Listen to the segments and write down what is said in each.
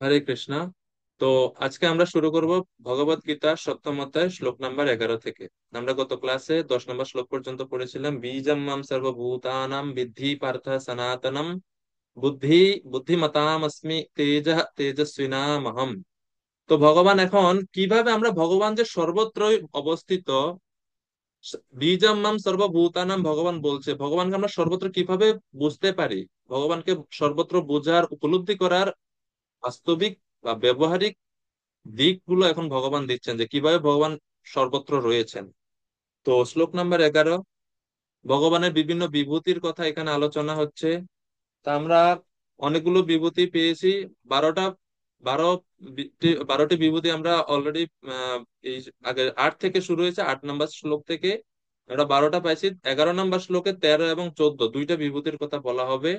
হরে কৃষ্ণ। তো আজকে আমরা শুরু করব ভগবত গীতার সপ্তম অধ্যায় শ্লোক নাম্বার 11 থেকে। আমরা গত ক্লাসে 10 নম্বর শ্লোক পর্যন্ত পড়েছিলাম। বীজম মাম সর্বভূতানাম বিদ্ধি পার্থ সনাতনম বুদ্ধি বুদ্ধিমতামস্মি তেজস্বিনামহম। তো ভগবান এখন কিভাবে আমরা ভগবান যে সর্বত্রই অবস্থিত, বীজম মাম সর্বভূতানাম ভগবান বলছে ভগবানকে আমরা সর্বত্র কিভাবে বুঝতে পারি, ভগবানকে সর্বত্র বোঝার উপলব্ধি করার বাস্তবিক বা ব্যবহারিক দিকগুলো এখন ভগবান দিচ্ছেন যে কিভাবে ভগবান সর্বত্র রয়েছেন। তো শ্লোক নাম্বার 11, ভগবানের বিভিন্ন বিভূতির কথা এখানে আলোচনা হচ্ছে। তা আমরা অনেকগুলো বিভূতি পেয়েছি। 12টা 12টি বিভূতি আমরা অলরেডি এই আগে 8 থেকে শুরু হয়েছে, 8 নম্বর শ্লোক থেকে আমরা 12টা পাইছি। 11 নম্বর শ্লোকে 13 এবং 14 দুইটা বিভূতির কথা বলা হবে।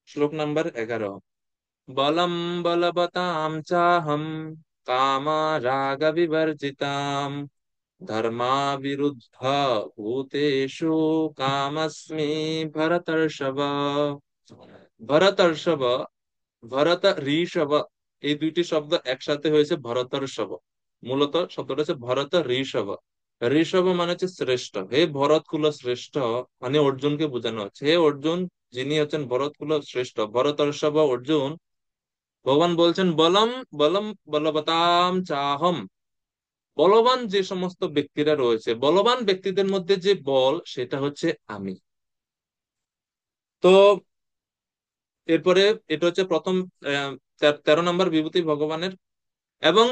শ্লোক নাম্বার 11, বলম বলবতাম চাহম কামা রাগ বিবর্জিতাম ধর্মা বিরুদ্ধ ভূতেষু কামস্মি ভরতর্ষভ। ভরতর্ষভ, ভরত ঋষভ, এই দুইটি শব্দ একসাথে হয়েছে ভরতর্ষভ। মূলত শব্দটা হচ্ছে ভরত ঋষভ। ঋষভ মানে হচ্ছে শ্রেষ্ঠ। হে ভরত কুল শ্রেষ্ঠ, মানে অর্জুনকে বোঝানো হচ্ছে। হে অর্জুন, যিনি হচ্ছেন ভরত কুল শ্রেষ্ঠ, ভরতর্ষভ অর্জুন, ভগবান বলছেন বলম বলম বলবতাম চাহম। বলবান যে সমস্ত ব্যক্তিরা রয়েছে, বলবান ব্যক্তিদের মধ্যে যে বল, সেটা হচ্ছে আমি। তো এরপরে এটা হচ্ছে প্রথম 13 নম্বর বিভূতি ভগবানের। এবং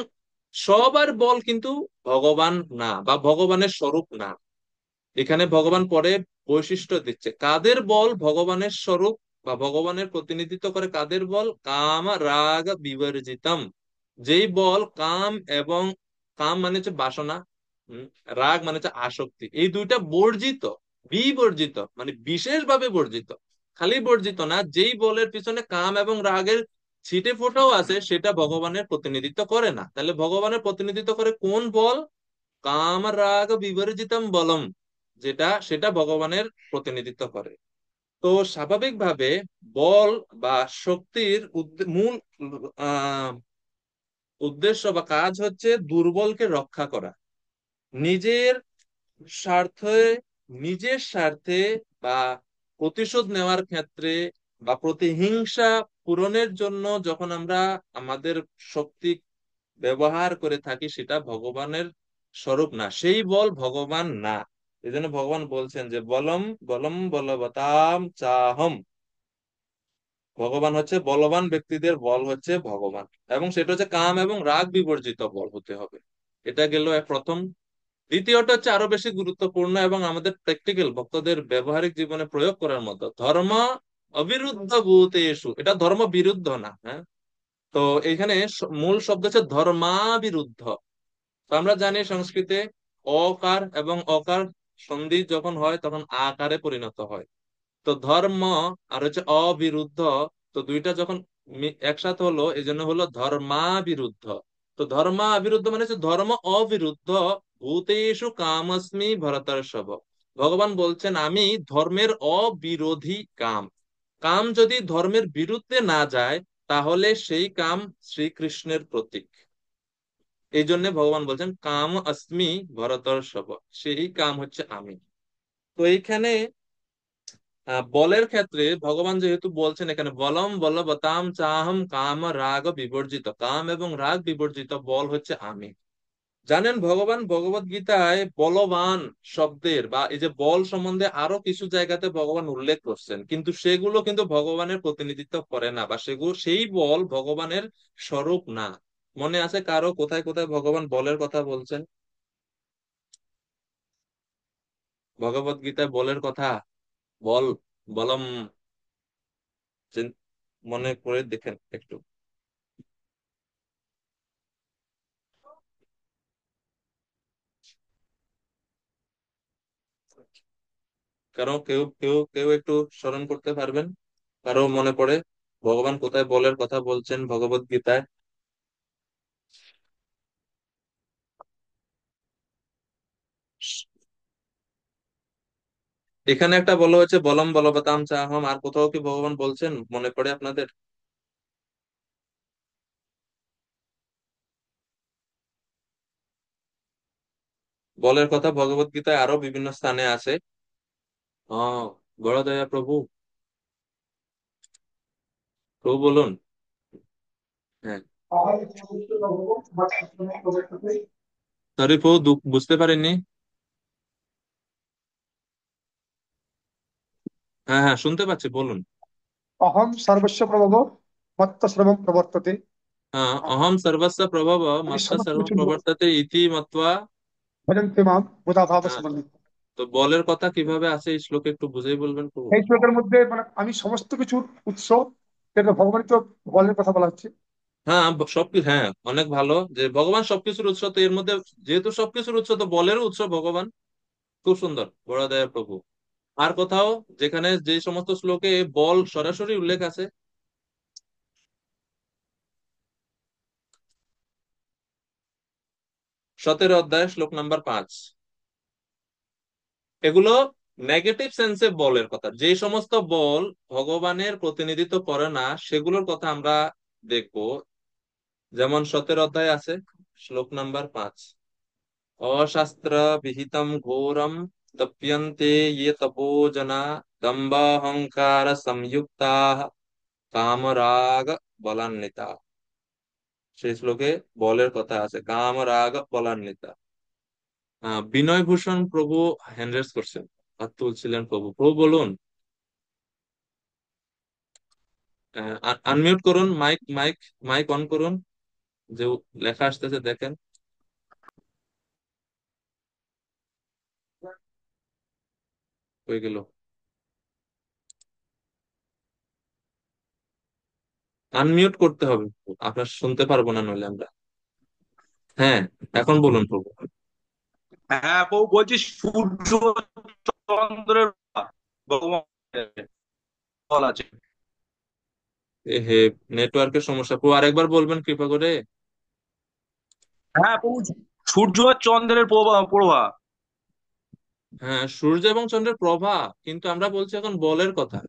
সবার বল কিন্তু ভগবান না, বা ভগবানের স্বরূপ না। এখানে ভগবান পরে বৈশিষ্ট্য দিচ্ছে কাদের বল ভগবানের স্বরূপ বা ভগবানের প্রতিনিধিত্ব করে। কাদের বল? কাম রাগ বিবর্জিতম, যেই বল কাম এবং কাম মানে হচ্ছে বাসনা, হুম, রাগ মানে হচ্ছে আসক্তি, এই দুইটা বর্জিত, বিবর্জিত মানে বিশেষভাবে বর্জিত। খালি বর্জিত না, যেই বলের পিছনে কাম এবং রাগের ছিটে ফোঁটাও আছে, সেটা ভগবানের প্রতিনিধিত্ব করে না। তাহলে ভগবানের প্রতিনিধিত্ব করে কোন বল? কাম রাগ বিবর্জিতম বলম, যেটা সেটা ভগবানের প্রতিনিধিত্ব করে। তো স্বাভাবিকভাবে বল বা শক্তির মূল আহ উদ্দেশ্য বা কাজ হচ্ছে দুর্বলকে রক্ষা করা। নিজের স্বার্থে, নিজের স্বার্থে বা প্রতিশোধ নেওয়ার ক্ষেত্রে বা প্রতিহিংসা পূরণের জন্য যখন আমরা আমাদের শক্তি ব্যবহার করে থাকি, সেটা ভগবানের স্বরূপ না, সেই বল ভগবান না। এই জন্য ভগবান বলছেন যে বলম বলম বলবতাম চাহম। ভগবান হচ্ছে বলবান ব্যক্তিদের বল হচ্ছে ভগবান, এবং সেটা হচ্ছে কাম এবং রাগ বিবর্জিত বল হতে হবে। এটা গেল এক প্রথম। দ্বিতীয়টা হচ্ছে আরো বেশি গুরুত্বপূর্ণ এবং আমাদের প্র্যাকটিক্যাল ভক্তদের ব্যবহারিক জীবনে প্রয়োগ করার মতো, ধর্ম অবিরুদ্ধ ভূতেষু। এটা ধর্ম বিরুদ্ধ না, হ্যাঁ। তো এখানে মূল শব্দ হচ্ছে ধর্মাবিরুদ্ধ। তো আমরা জানি সংস্কৃতে অকার এবং অকার সন্ধি যখন হয় তখন আকারে পরিণত হয়। তো ধর্ম আর হচ্ছে অবিরুদ্ধ, তো দুইটা যখন একসাথে হলো, এই জন্য হলো ধর্মাবিরুদ্ধ। তো ধর্মাবিরুদ্ধ মানে হচ্ছে ধর্ম অবিরুদ্ধ ভূতেষু কামস্মি ভরতর্ষভ। ভগবান বলছেন আমি ধর্মের অবিরোধী কাম। কাম যদি ধর্মের বিরুদ্ধে না যায়, তাহলে সেই কাম শ্রীকৃষ্ণের প্রতীক। এই জন্য ভগবান বলছেন কাম অস্মি ভরতর্ষভ, সেই কাম হচ্ছে আমি। তো এইখানে বলের ক্ষেত্রে ভগবান যেহেতু বলছেন এখানে বলম বলবতাম চাহম কাম রাগ বিবর্জিত, কাম এবং রাগ বিবর্জিত বল হচ্ছে আমি। জানেন ভগবান ভগবত গীতায় বলবান শব্দের বা এই যে বল সম্বন্ধে আরো কিছু জায়গাতে ভগবান উল্লেখ করছেন, কিন্তু সেগুলো কিন্তু ভগবানের প্রতিনিধিত্ব করে না, বা সেগুলো সেই বল ভগবানের স্বরূপ না। মনে আছে কারো কোথায় কোথায় ভগবান বলের কথা বলছেন? ভগবত গীতায় বলের কথা, বল, বলম, মনে করে দেখেন একটু। কারো কেউ কেউ কেউ একটু স্মরণ করতে পারবেন? কারো মনে পড়ে ভগবান কোথায় বলের কথা বলছেন ভগবত গীতায়? এখানে একটা বলা হয়েছে বলম বলবতাম চাহম, আর কোথাও কি ভগবান বলছেন মনে পড়ে আপনাদের? বলের কথা ভগবত গীতায় আরো বিভিন্ন স্থানে আছে। আহ বড় দয়া প্রভু, প্রভু বলুন। হ্যাঁ, সরি প্রভু, বুঝতে পারিনি। হ্যাঁ হ্যাঁ, শুনতে পাচ্ছি, বলুন। অহং সর্বস্ব প্রভব মত্ত সর্বম প্রবর্ততে। হ্যাঁ, অহম সর্বস্ব প্রভব আমি মত্ত সমস্ত সর্বম কিছু প্রবর্ততে ইতি মত্বা। ভজন্তে মাম বুধা ভাব হ্যাঁ, সমন্বিত। তো বলের কথা কিভাবে আছে এই শ্লোকে একটু বুঝেই বলবেন প্রভু। এই শ্লোকের মধ্যে মানে আমি সমস্ত কিছুর উৎস, যেটা ভগবানের তো বলের কথা বলা হচ্ছে। হ্যাঁ, সবকিছু, হ্যাঁ, অনেক ভালো যে ভগবান সবকিছুর উৎস, তো এর মধ্যে যেহেতু সবকিছুর উৎস, তো বলেরও উৎস ভগবান। খুব সুন্দর, বড় দয়া প্রভু। আর কোথাও যেখানে যে সমস্ত শ্লোকে বল সরাসরি উল্লেখ আছে? 17 অধ্যায় শ্লোক নাম্বার 5। এগুলো নেগেটিভ সেন্সে বলের কথা, যে সমস্ত বল ভগবানের প্রতিনিধিত্ব করে না সেগুলোর কথা আমরা দেখবো। যেমন 17 অধ্যায় আছে শ্লোক নাম্বার 5। অশাস্ত্র বিহিতম ঘোরম তপ্যন্তে ইয়ে তপো জনা দম্বাহংকার সংযুক্তা কামরাগ বলান্বিতা। সেই শ্লোকে বলের কথা আছে, কামরাগ বলান্বিতা। বিনয় ভূষণ প্রভু হ্যান্ড রেজ করছেন, হাত তুলছিলেন প্রভু, প্রভু বলুন। আনমিউট করুন, মাইক মাইক মাইক অন করুন, যে লেখা আসতেছে দেখেন। হয়ে গেল, আনমিউট করতে হবে, আপনার শুনতে পারবো না নইলে আমরা। হ্যাঁ, এখন বলুন প্রভু। হ্যাঁ বউ বলছি, সূর্য চন্দ্রের ভগবান বল আছে। এ হে, নেটওয়ার্কের সমস্যা প্রভু, আরেকবার বলবেন কৃপা করে। হ্যাঁ বউ, সূর্য আর চন্দ্রের প্রভা প্রভা। হ্যাঁ, সূর্য এবং চন্দ্রের প্রভা, কিন্তু আমরা বলছি এখন বলের কথা।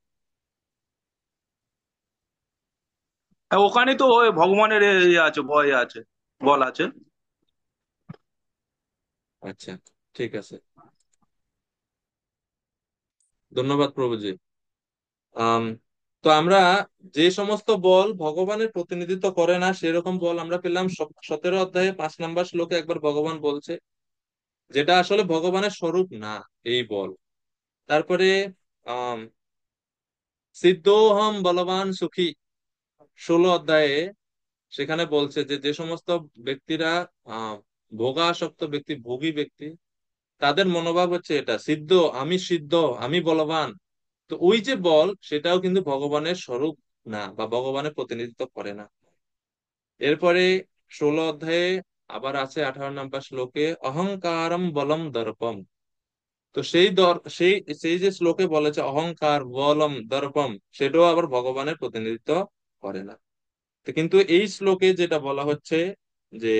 হ্যাঁ, ওখানে তো ওই ভগবানের ইয়ে আছে, ভয় আছে, বল আছে। আচ্ছা, ঠিক আছে, ধন্যবাদ প্রভুজি। আম তো আমরা যে সমস্ত বল ভগবানের প্রতিনিধিত্ব করে না সেরকম বল আমরা পেলাম 17 অধ্যায়ে 5 নম্বর শ্লোকে, একবার ভগবান বলছে যেটা আসলে ভগবানের স্বরূপ না, এই বল। তারপরে আম সিদ্ধোহম বলবান সুখী 16 অধ্যায়ে, সেখানে বলছে যে যে সমস্ত ব্যক্তিরা আহ ভোগাসক্ত ব্যক্তি, ভোগী ব্যক্তি, তাদের মনোভাব হচ্ছে এটা, সিদ্ধ, আমি সিদ্ধ, আমি বলবান। তো ওই যে বল, সেটাও কিন্তু ভগবানের স্বরূপ না, বা ভগবানের প্রতিনিধিত্ব করে না। এরপরে 16 অধ্যায়ে আবার আছে 18 নম্বর শ্লোকে, অহংকারম বলম দর্পম। তো সেই সেই যে শ্লোকে বলেছে অহংকার বলম দর্পম, সেটাও আবার ভগবানের প্রতিনিধিত্ব করে না। তো কিন্তু এই শ্লোকে যেটা বলা হচ্ছে যে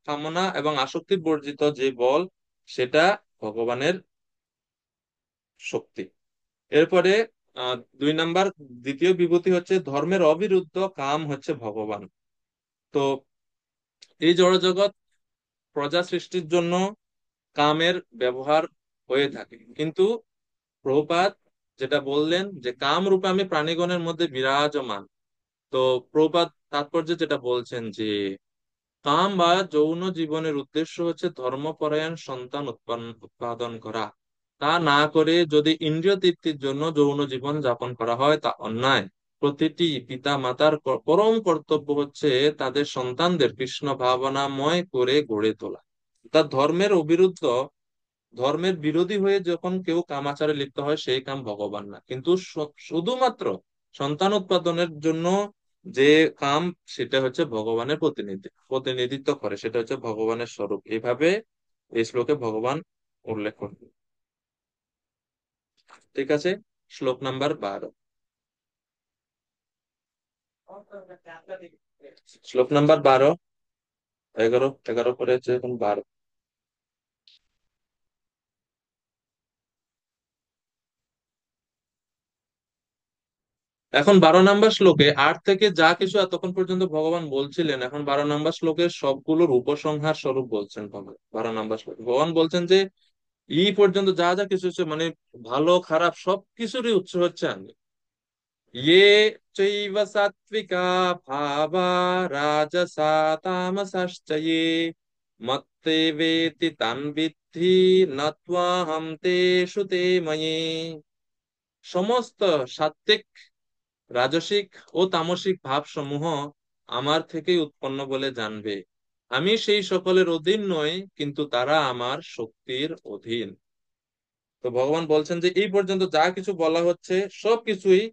কামনা এবং আসক্তি বর্জিত যে বল, সেটা ভগবানের শক্তি। এরপরে 2 নাম্বার, দ্বিতীয় বিভূতি হচ্ছে ধর্মের অবিরুদ্ধ কাম হচ্ছে ভগবান। তো এই জড়জগৎ প্রজা সৃষ্টির জন্য কামের ব্যবহার হয়ে থাকে, কিন্তু প্রভুপাদ যেটা বললেন যে কাম রূপে আমি প্রাণীগণের মধ্যে বিরাজমান। তো প্রভুপাদ তাৎপর্য যেটা বলছেন যে কাম বা যৌন জীবনের উদ্দেশ্য হচ্ছে ধর্মপরায়ণ সন্তান উৎপাদন করা। তা না করে যদি ইন্দ্রিয় তৃপ্তির জন্য যৌন জীবন যাপন করা হয়, তা অন্যায়। প্রতিটি পিতা মাতার পরম কর্তব্য হচ্ছে তাদের সন্তানদের কৃষ্ণ ভাবনাময় করে গড়ে তোলা। তা ধর্মের বিরোধী হয়ে যখন কেউ কামাচারে লিপ্ত হয়, সেই কাম ভগবান না, কিন্তু শুধুমাত্র সন্তান উৎপাদনের জন্য যে কাম, সেটা হচ্ছে ভগবানের প্রতিনিধিত্ব করে, সেটা হচ্ছে ভগবানের স্বরূপ। এইভাবে এই শ্লোকে ভগবান উল্লেখ করবে। ঠিক আছে, শ্লোক নাম্বার 12। শ্লোক নাম্বার 12, 11, 11 করে হচ্ছে এখন 12। এখন 12 নম্বর শ্লোকে 8 থেকে যা কিছু এতক্ষণ পর্যন্ত ভগবান বলছিলেন, এখন 12 নম্বর শ্লোকের সবগুলোর উপসংহার স্বরূপ বলছেন ভগবান। 12 নম্বর শ্লোকে ভগবান বলছেন যে এই পর্যন্ত যা যা কিছু হচ্ছে, মানে ভালো খারাপ সবকিছুরই উৎস হচ্ছে আমি। ये चैव सात्विका भावा राजसा तामसाश्च ये मत्ते वेति तान् विद्धि न त्वाहं तेषु ते मयि। সমস্ত সাত্ত্বিক, রাজসিক ও তামসিক ভাব সমূহ আমার থেকেই উৎপন্ন বলে জানবে। আমি সেই সকলের অধীন নই, কিন্তু তারা আমার শক্তির অধীন। তো ভগবান বলছেন যে এই পর্যন্ত যা কিছু বলা হচ্ছে সবকিছুই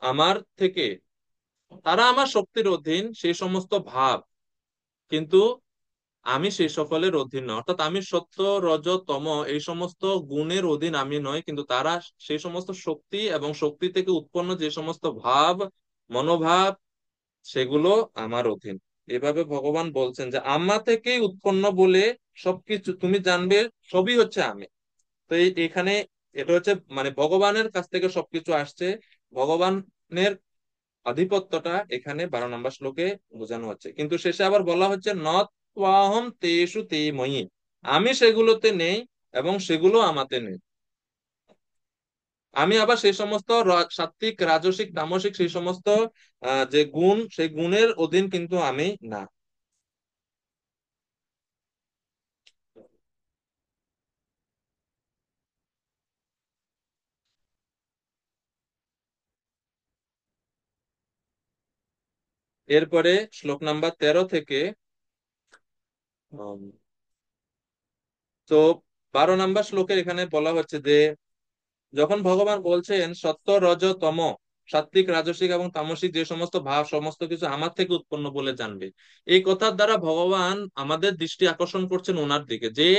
আমার থেকে, তারা আমার শক্তির অধীন সেই সমস্ত ভাব, কিন্তু আমি সেই সকলের অধীন নয়। অর্থাৎ আমি সত্য, রজ, তম এই সমস্ত গুণের অধীন আমি নয়, কিন্তু তারা সেই সমস্ত শক্তি এবং শক্তি থেকে উৎপন্ন যে সমস্ত ভাব, মনোভাব, সেগুলো আমার অধীন। এভাবে ভগবান বলছেন যে আমা থেকেই উৎপন্ন বলে সবকিছু তুমি জানবে, সবই হচ্ছে আমি। তো এখানে এটা হচ্ছে মানে ভগবানের কাছ থেকে সবকিছু আসছে, ভগবানের আধিপত্যটা এখানে 12 নম্বর শ্লোকে বোঝানো হচ্ছে। কিন্তু শেষে আবার বলা হচ্ছে নত ত্বাহম তেষু তে ময়ি, আমি সেগুলোতে নেই এবং সেগুলো আমাতে নেই। আমি আবার সেই সমস্ত সাত্বিক, রাজসিক, তামসিক সেই সমস্ত যে গুণ, সেই গুণের অধীন কিন্তু আমি না। এরপরে শ্লোক নাম্বার 13 থেকে উম, তো 12 নম্বর শ্লোকের এখানে বলা হচ্ছে যে যখন ভগবান বলছেন সত্য, রজ, তম, সাত্বিক, রাজসিক এবং তামসিক যে সমস্ত ভাব সমস্ত কিছু আমার থেকে উৎপন্ন বলে জানবে, এই কথার দ্বারা ভগবান আমাদের দৃষ্টি আকর্ষণ করছেন ওনার দিকে, যে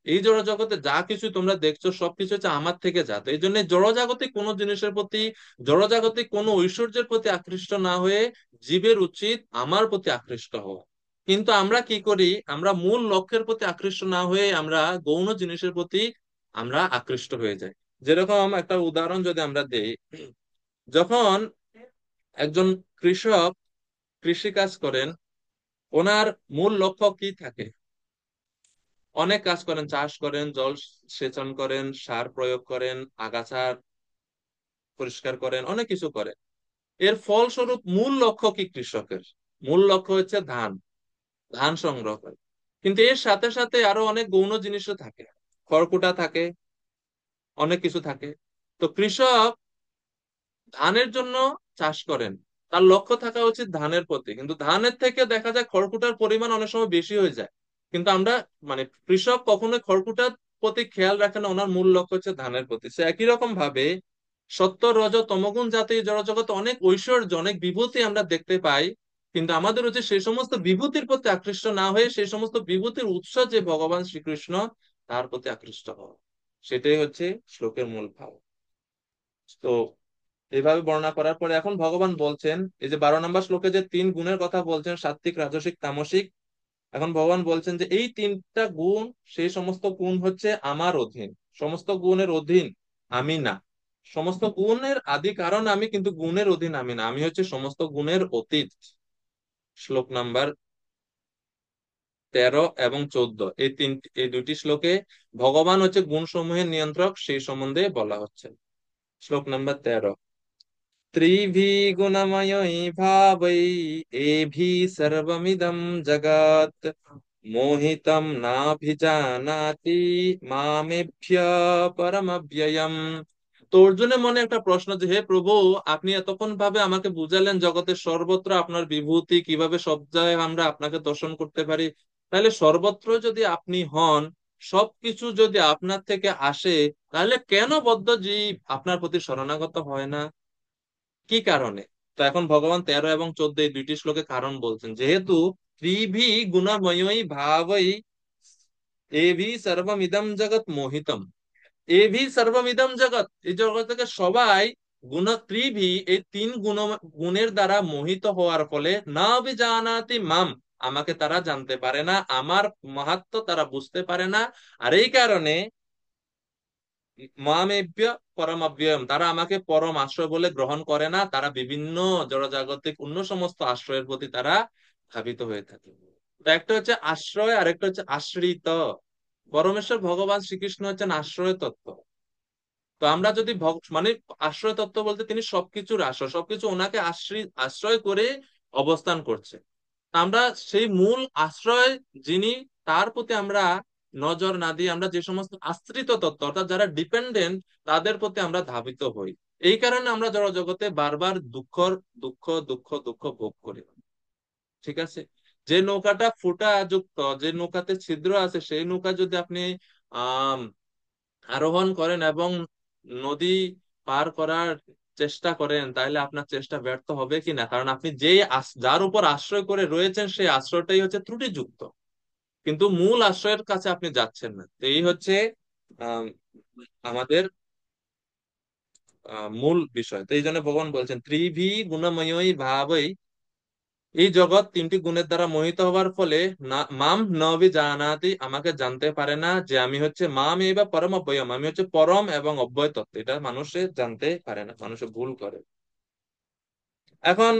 এই জড় জগতে যা কিছু তোমরা দেখছো সবকিছু হচ্ছে আমার থেকে জাত। এই জন্য জড়জাগতিক কোনো জিনিসের প্রতি, জড়জাগতিক কোনো ঐশ্বর্যের প্রতি আকৃষ্ট না হয়ে জীবের উচিত আমার প্রতি আকৃষ্ট হওয়া। কিন্তু আমরা কি করি, আমরা মূল লক্ষ্যের প্রতি আকৃষ্ট না হয়ে আমরা গৌণ জিনিসের প্রতি আমরা আকৃষ্ট হয়ে যাই। যেরকম একটা উদাহরণ যদি আমরা দেই, যখন একজন কৃষক কৃষি কাজ করেন, ওনার মূল লক্ষ্য কি থাকে? অনেক কাজ করেন, চাষ করেন, জল সেচন করেন, সার প্রয়োগ করেন, আগাছা পরিষ্কার করেন, অনেক কিছু করেন। এর ফলস্বরূপ মূল লক্ষ্য কি কৃষকের? মূল লক্ষ্য হচ্ছে ধান, ধান সংগ্রহ করে। কিন্তু এর সাথে সাথে আরো অনেক গৌণ জিনিসও থাকে, খড়কুটা থাকে, অনেক কিছু থাকে। তো কৃষক ধানের জন্য চাষ করেন, তার লক্ষ্য থাকা উচিত ধানের প্রতি, কিন্তু ধানের থেকে দেখা যায় খড়কুটার পরিমাণ অনেক সময় বেশি হয়ে যায়। কিন্তু আমরা মানে কৃষক কখনোই খড়কুটার প্রতি খেয়াল রাখে না, ওনার মূল লক্ষ্য হচ্ছে ধানের প্রতি। সে একই রকম ভাবে সত্য, রজ, তমগুণ জাতীয় জড়জগতে অনেক ঐশ্বর্য, অনেক বিভূতি আমরা দেখতে পাই, কিন্তু আমাদের হচ্ছে সেই সমস্ত বিভূতির প্রতি আকৃষ্ট না হয়ে সেই সমস্ত বিভূতির উৎস যে ভগবান শ্রীকৃষ্ণ, তার প্রতি আকৃষ্ট হওয়া। সেটাই হচ্ছে শ্লোকের মূল ভাব। তো এইভাবে বর্ণনা করার পরে এখন ভগবান বলছেন, এই যে 12 নম্বর শ্লোকে যে তিন গুণের কথা বলছেন, সাত্বিক, রাজসিক, তামসিক, এখন ভগবান বলছেন যে এই তিনটা গুণ, সেই সমস্ত গুণ হচ্ছে আমার অধীন। সমস্ত গুণের অধীন আমি না, সমস্ত গুণের আদি কারণ আমি, কিন্তু গুণের অধীন আমি না, আমি হচ্ছে সমস্ত গুণের অতীত। শ্লোক নাম্বার 13 এবং 14, এই দুটি শ্লোকে ভগবান হচ্ছে গুণ সমূহের নিয়ন্ত্রক, সেই সম্বন্ধে বলা হচ্ছে। শ্লোক নাম্বার 13, त्रिभिः गुणमयैः भावैः एभिः सर्वमिदं जगत् मोहितं नाभिजानाति मामेभ्य परमव्ययम्। তো অর্জুনের মনে একটা প্রশ্ন যে হে প্রভু, আপনি এতক্ষণ ভাবে আমাকে বুঝালেন জগতের সর্বত্র আপনার বিভূতি, কিভাবে সব জায়গায় আমরা আপনাকে দর্শন করতে পারি। তাহলে সর্বত্র যদি আপনি হন, সবকিছু যদি আপনার থেকে আসে, তাহলে কেন বদ্ধ জীব আপনার প্রতি শরণাগত হয় না? কি কারণে? তো এখন ভগবান 13 এবং 14 এই দুইটি শ্লোকে কারণ বলছেন, যেহেতু ত্রিভি গুণময়ী ভাবই এভি সর্বমিদম জগৎ মোহিতম। এভি সর্বমিদম জগৎ, এই জগৎ থেকে সবাই গুণ ত্রিভি, এই তিন গুণের দ্বারা মোহিত হওয়ার ফলে না জানাতি মাম, আমাকে তারা জানতে পারে না, আমার মাহাত্ম্য তারা বুঝতে পারে না। আর এই কারণে মামেভ্য পরমাভ্যয়ম, তারা আমাকে পরম আশ্রয় বলে গ্রহণ করে না, তারা বিভিন্ন জড়জাগতিক অন্য সমস্ত আশ্রয়ের প্রতি তারা ধাবিত হয়ে থাকে। তো একটা হচ্ছে আশ্রয়, আর একটা হচ্ছে আশ্রিত। পরমেশ্বর ভগবান শ্রীকৃষ্ণ হচ্ছেন আশ্রয় তত্ত্ব। তো আমরা যদি মানে আশ্রয় তত্ত্ব বলতে তিনি সবকিছুর আশ্রয়, সবকিছু ওনাকে আশ্রয় করে অবস্থান করছে। তা আমরা সেই মূল আশ্রয় যিনি, তার প্রতি আমরা নজর না দিয়ে আমরা যে সমস্ত আশ্রিত তত্ত্ব অর্থাৎ যারা ডিপেন্ডেন্ট, তাদের প্রতি আমরা ধাবিত হই। এই কারণে আমরা জড়জগতে বারবার দুঃখ দুঃখ দুঃখ দুঃখ ভোগ করি। ঠিক আছে, যে নৌকাটা ফুটা যুক্ত, যে নৌকাতে ছিদ্র আছে, সেই নৌকা যদি আপনি আহ আরোহণ করেন এবং নদী পার করার চেষ্টা করেন, তাহলে আপনার চেষ্টা ব্যর্থ হবে কিনা, কারণ আপনি যার উপর আশ্রয় করে রয়েছেন সেই আশ্রয়টাই হচ্ছে ত্রুটিযুক্ত, কিন্তু মূল আশ্রয়ের কাছে আপনি যাচ্ছেন না। তো এই হচ্ছে আহ আমাদের মূল বিষয়। তো এই জন্য ভগবান বলছেন ত্রিভি গুণময়ী ভাবই, এই জগৎ তিনটি গুণের দ্বারা মোহিত হওয়ার ফলে মাম নবি জানাতি, আমাকে জানতে পারে না যে আমি হচ্ছে মাম এবার পরম অব্যয়ম, আমি হচ্ছে পরম এবং অব্যয় তত্ত্ব। এটা মানুষে জানতে পারে না, মানুষে ভুল করে। এখন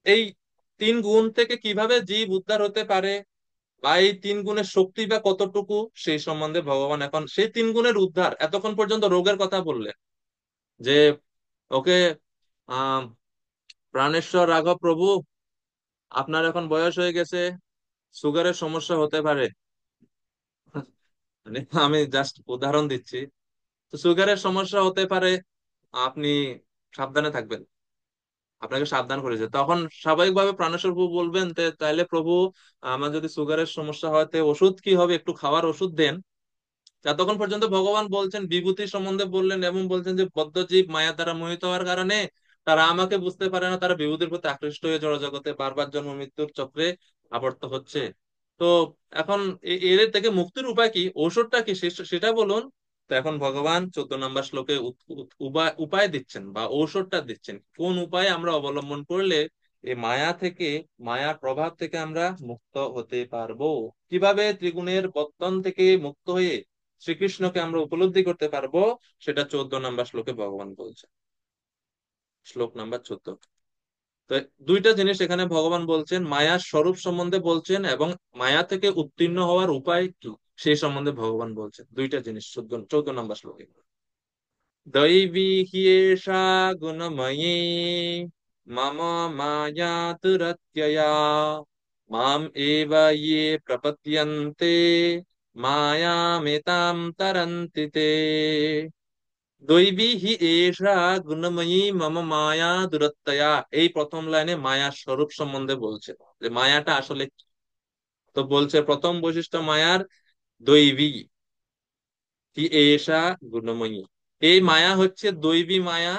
এই তিন গুণ থেকে কিভাবে জীব উদ্ধার হতে পারে, বা এই তিন গুণের শক্তি বা কতটুকু, সেই সম্বন্ধে ভগবান এখন সেই তিন গুণের উদ্ধার, এতক্ষণ পর্যন্ত রোগের কথা বললেন যে ওকে আহ প্রাণেশ্বর রাঘব প্রভু, আপনার এখন বয়স হয়ে গেছে, সুগারের সমস্যা হতে পারে। মানে আমি জাস্ট উদাহরণ দিচ্ছি। তো সুগারের সমস্যা হতে পারে, আপনি সাবধানে থাকবেন, আপনাকে সাবধান করেছে। তখন স্বাভাবিকভাবে প্রাণেশ্বর প্রভু বলবেন তাহলে প্রভু, আমার যদি সুগারের সমস্যা হয় তো ওষুধ কি হবে, একটু খাওয়ার ওষুধ দেন। যতক্ষণ পর্যন্ত ভগবান বলছেন বিভূতি সম্বন্ধে বললেন এবং বলছেন যে বদ্ধজীব মায়া দ্বারা মোহিত হওয়ার কারণে তারা আমাকে বুঝতে পারে না, তারা বিভূতির প্রতি আকৃষ্ট হয়ে জড়জগতে বারবার জন্ম মৃত্যুর চক্রে আবর্ত হচ্ছে। তো এখন এর থেকে মুক্তির উপায় কি, ঔষধটা কি, সেটা বলুন। তো এখন ভগবান 14 নম্বর শ্লোকে উপায় দিচ্ছেন বা ঔষধটা দিচ্ছেন, কোন উপায় আমরা অবলম্বন করলে এই মায়া থেকে, মায়ার প্রভাব থেকে আমরা মুক্ত হতে পারবো, কিভাবে ত্রিগুণের বর্তন থেকে মুক্ত হয়ে শ্রীকৃষ্ণকে আমরা উপলব্ধি করতে পারবো, সেটা 14 নম্বর শ্লোকে ভগবান বলছে। শ্লোক নাম্বার 14। তো দুইটা জিনিস এখানে ভগবান বলছেন, মায়ার স্বরূপ সম্বন্ধে বলছেন এবং মায়া থেকে উত্তীর্ণ হওয়ার উপায় কি সেই সম্বন্ধে ভগবান বলছেন। দুইটা জিনিস 14 নম্বর শ্লোকে। দৈবী হিয়েষা গুণময়ী মম মায়া দুরত্যয়া, মাম এব ইয়ে প্রপদ্যন্তে মায়ামেতাম তরন্তি তে। দৈবী হি এষা গুণময়ী মম মায়া দুরত্যয়া, এই প্রথম লাইনে মায়ার স্বরূপ সম্বন্ধে বলছে, যে মায়াটা আসলে কি। তো বলছে প্রথম বৈশিষ্ট্য মায়ার দৈবী হি এষা গুণময়ী, এই মায়া হচ্ছে দৈবী মায়া,